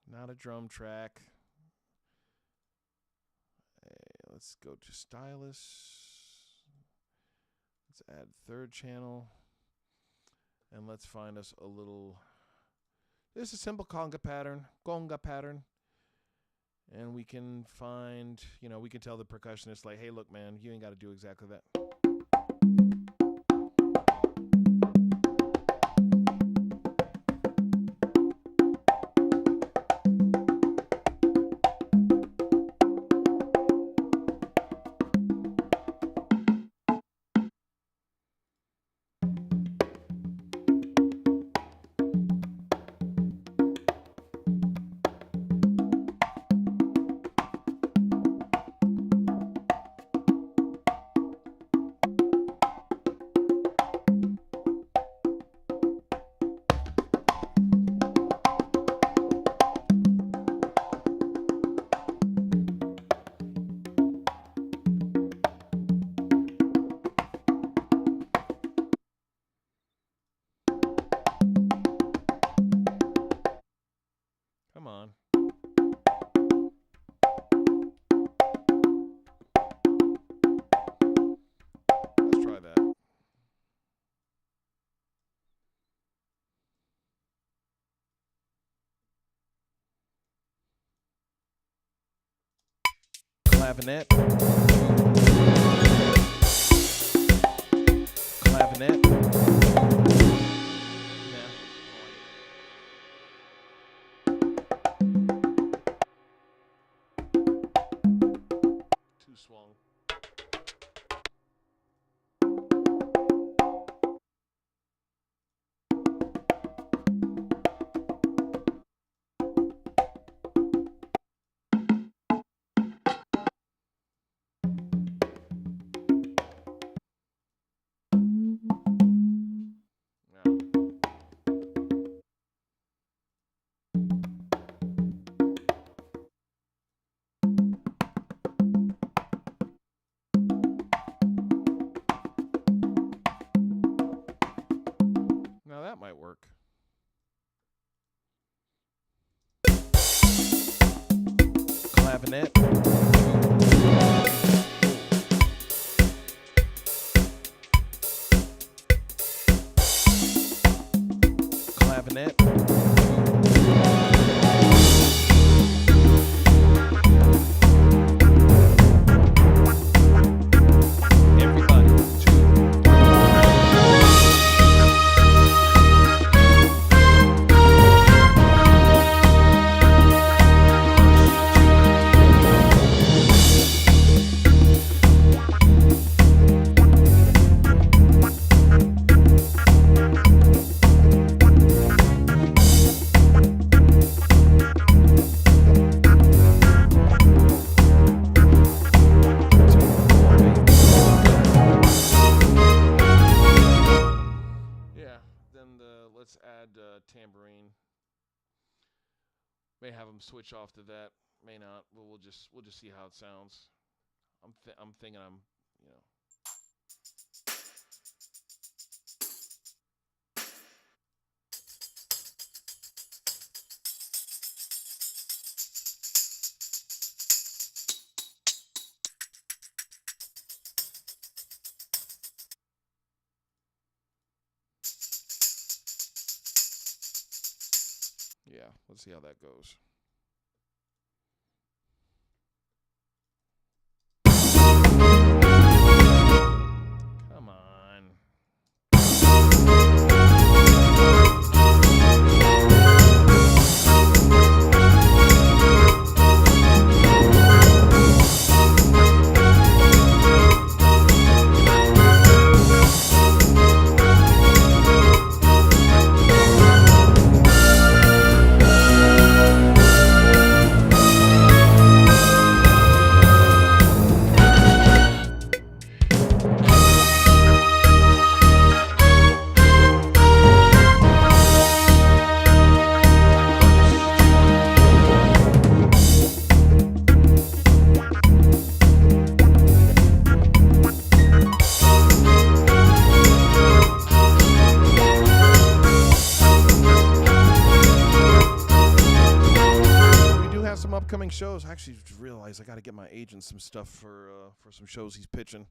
not a drum track. Let's go to stylus. Let's add 3rd channel. And let's find us a little. This is a simple conga pattern. And we can find, you know, we can tell the percussionist, like, hey, look, man, you ain't got to do exactly that. Come on. Let's try that. Clavinet. Swung. Now that might work. Clavinet. Clavinet. Let's add tambourine. May have them switch off to that. May not. But we'll just see how it sounds. I'm thinking you know. yeah, let's see how that goes. Come on. Upcoming shows. I actually realized I got to get my agent some stuff for some shows he's pitching.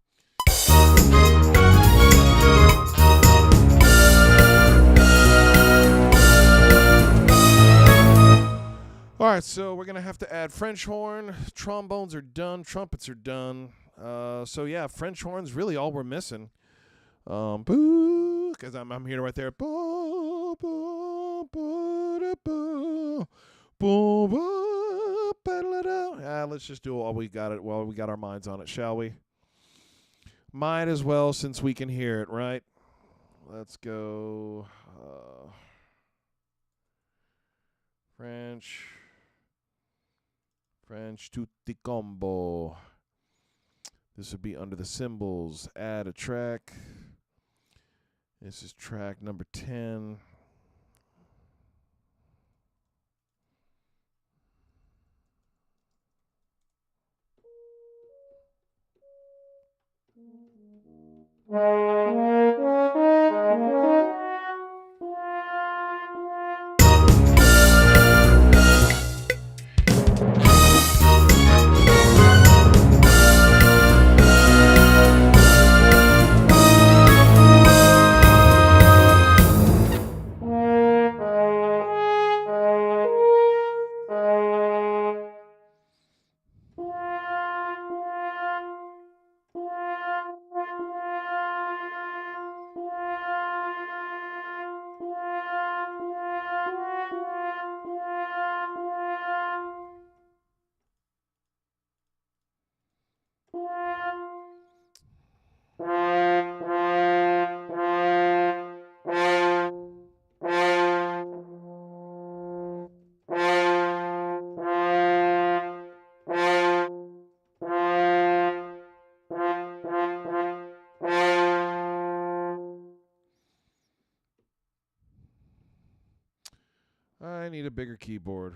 All right, so we're gonna have to add French horn. Trombones are done. Trumpets are done. So yeah, French horn's really all we're missing. Because I'm here right there. Let's just do it while we got it, while we got our minds on it, shall we? Might as well, since we can hear it, right? Let's go. French tutti combo. This would be under the cymbals. Add a track. This is track number 10. I need a bigger keyboard.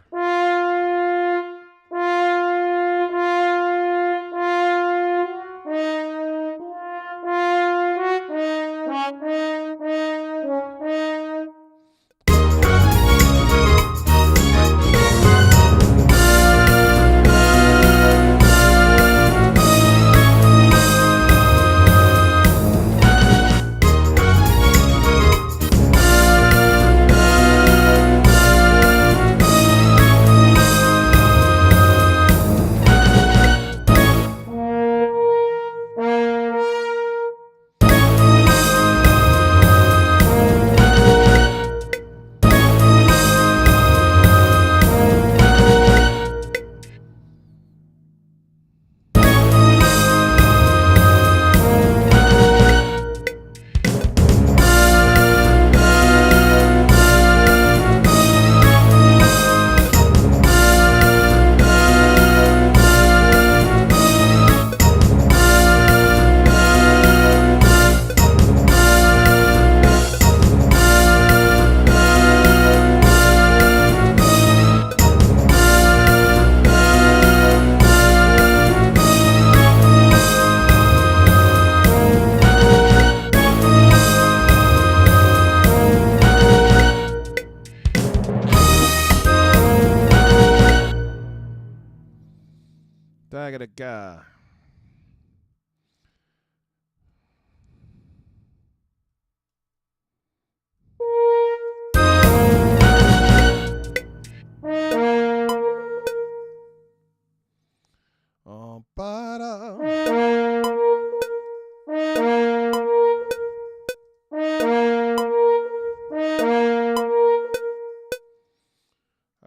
Dagga-da-ga.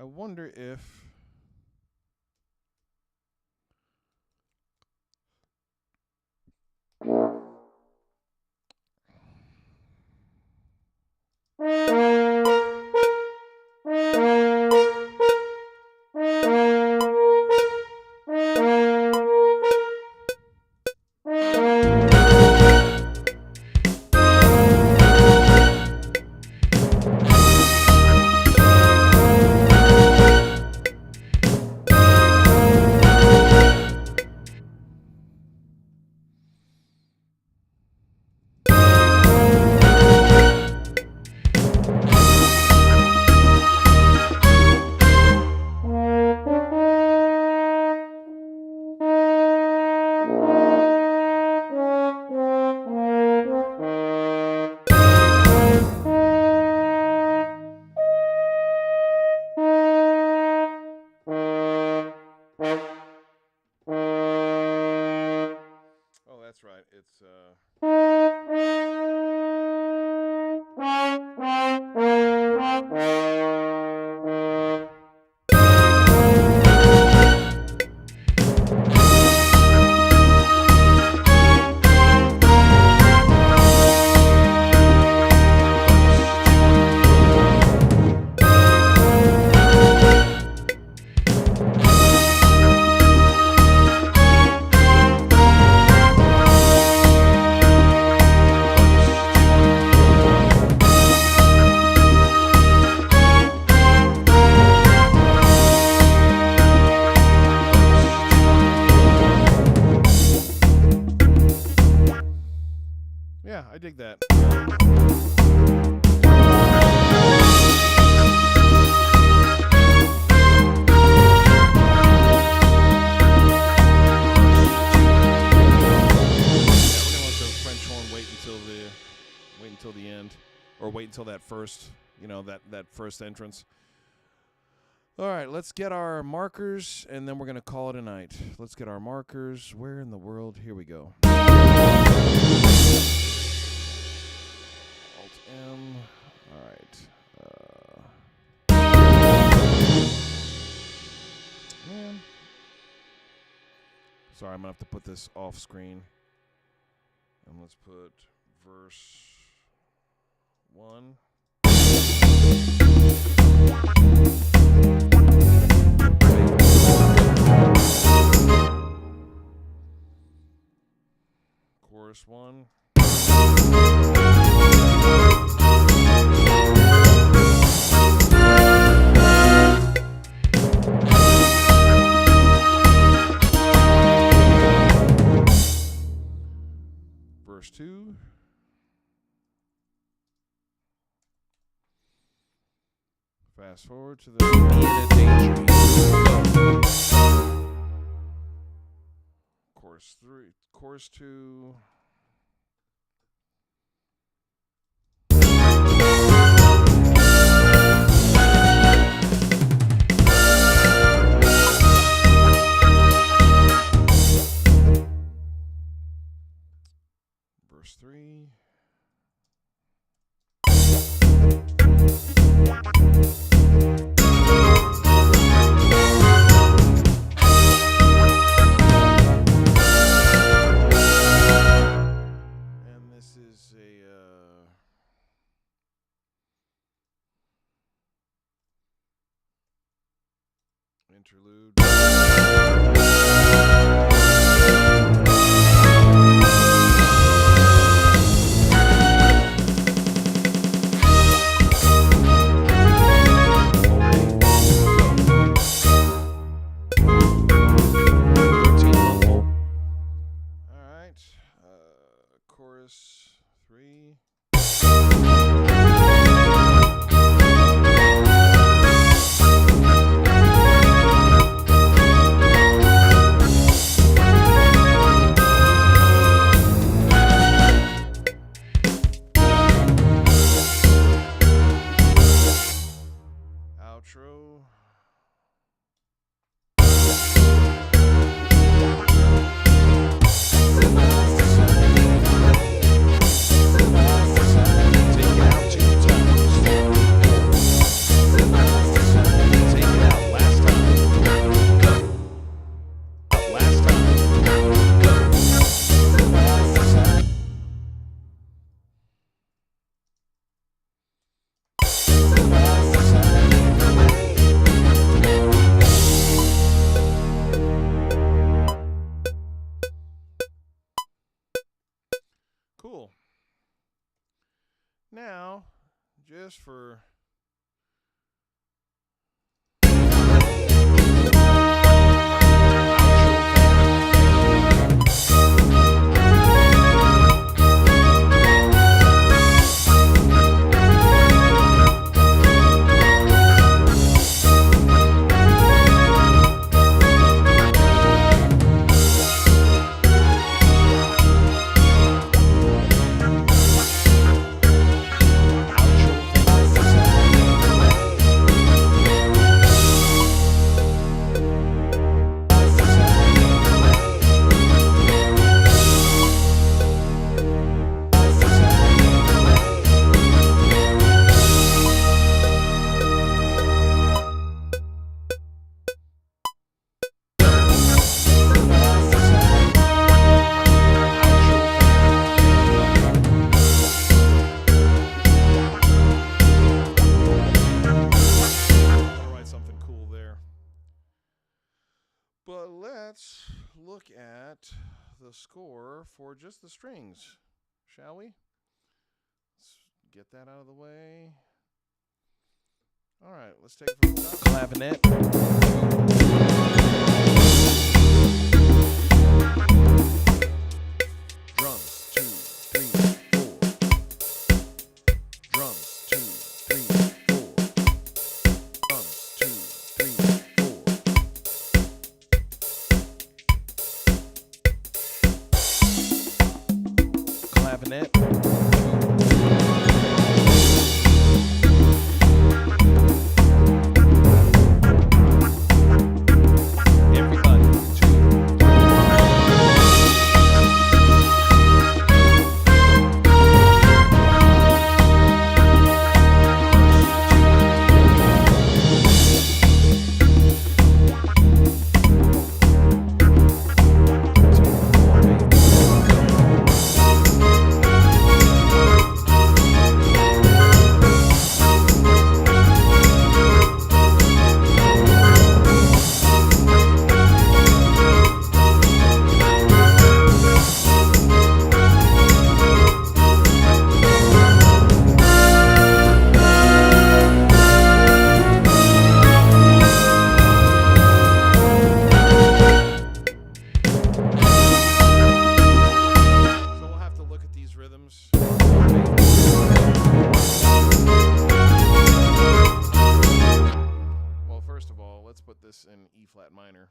wonder if that's right. It's yeah, I dig that. Wait until the end, or wait until that first, that first entrance. All right, let's get our markers, and then we're going to call it a night. Let's get our markers. Where in the world? Here we go. Alt-M. All right. Man. Sorry, I'm going to have to put this off screen. And let's put verse 1. Chorus 1. Verse 2. Fast forward to the chorus 3, chorus 2. Verse 3. And this is a interlude. Chorus 3. just for... But let's look at the score for just the strings, shall we? Let's get that out of the way. All right, let's take it from the top. Clavinet. Drums, 2, 3, 4. Drums, 2, 3, 4. Drums, 2, 3, 4. Clavinet.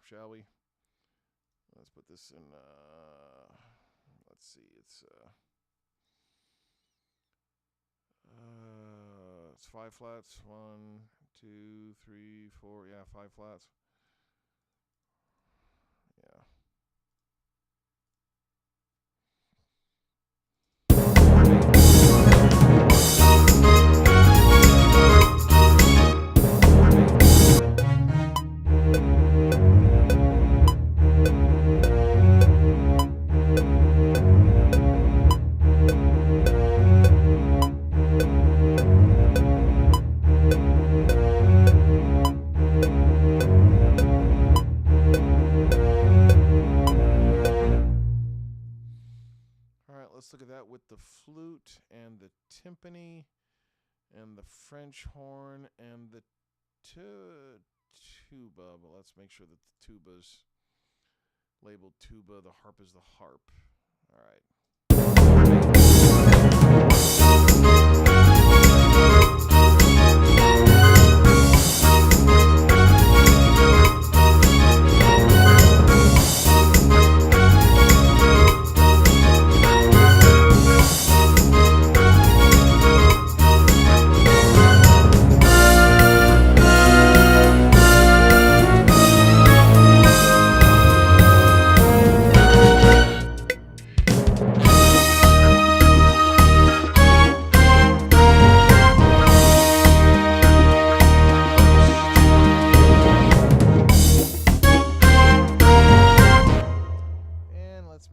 Shall we? Let's put this in, let's see, it's 5 flats, 1, 2, 3, 4, yeah, 5 flats. Yeah. Let's look at that with the flute and the timpani and the French horn and the tuba. But let's make sure that the tuba's labeled tuba. The harp is the harp. All right.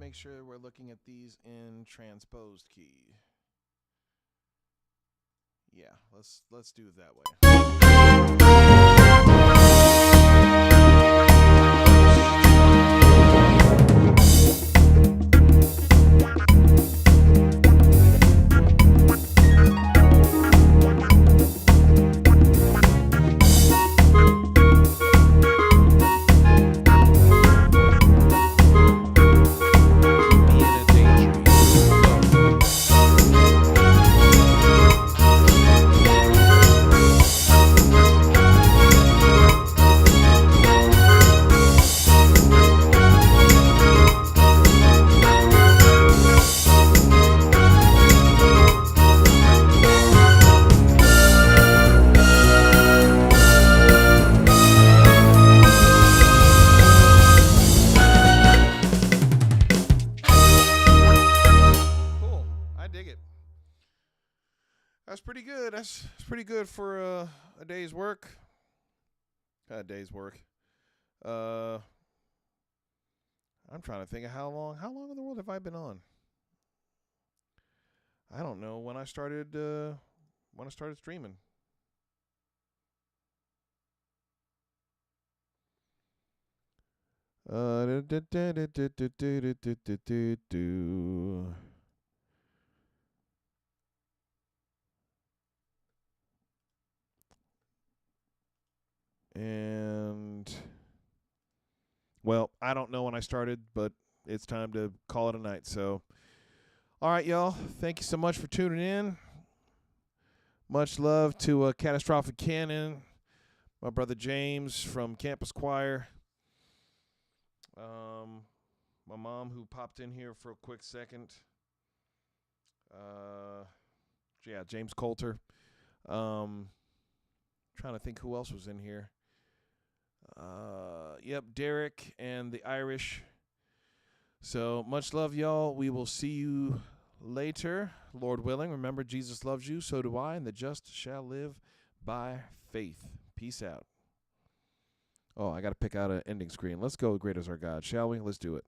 Make sure we're looking at these in transposed key. Yeah, let's do it that way. guys. It's pretty good for a day's work. A day's work. I'm trying to think of how long in the world have I been on? I don't know when I started streaming. And well, I don't know when I started, but it's time to call it a night. So, all right, y'all. Thank you so much for tuning in. Much love to Catastrophic Cannon, my brother James from Campus Choir. My mom who popped in here for a quick second. Yeah, James Coulter. Trying to think who else was in here. Yep, Derek and the Irish. So much love, y'all. We will see you later, Lord willing. Remember, Jesus loves you, so do I, and the just shall live by faith. Peace out. Oh, I got to pick out an ending screen. Let's go, Great is Our God, shall we? Let's do it.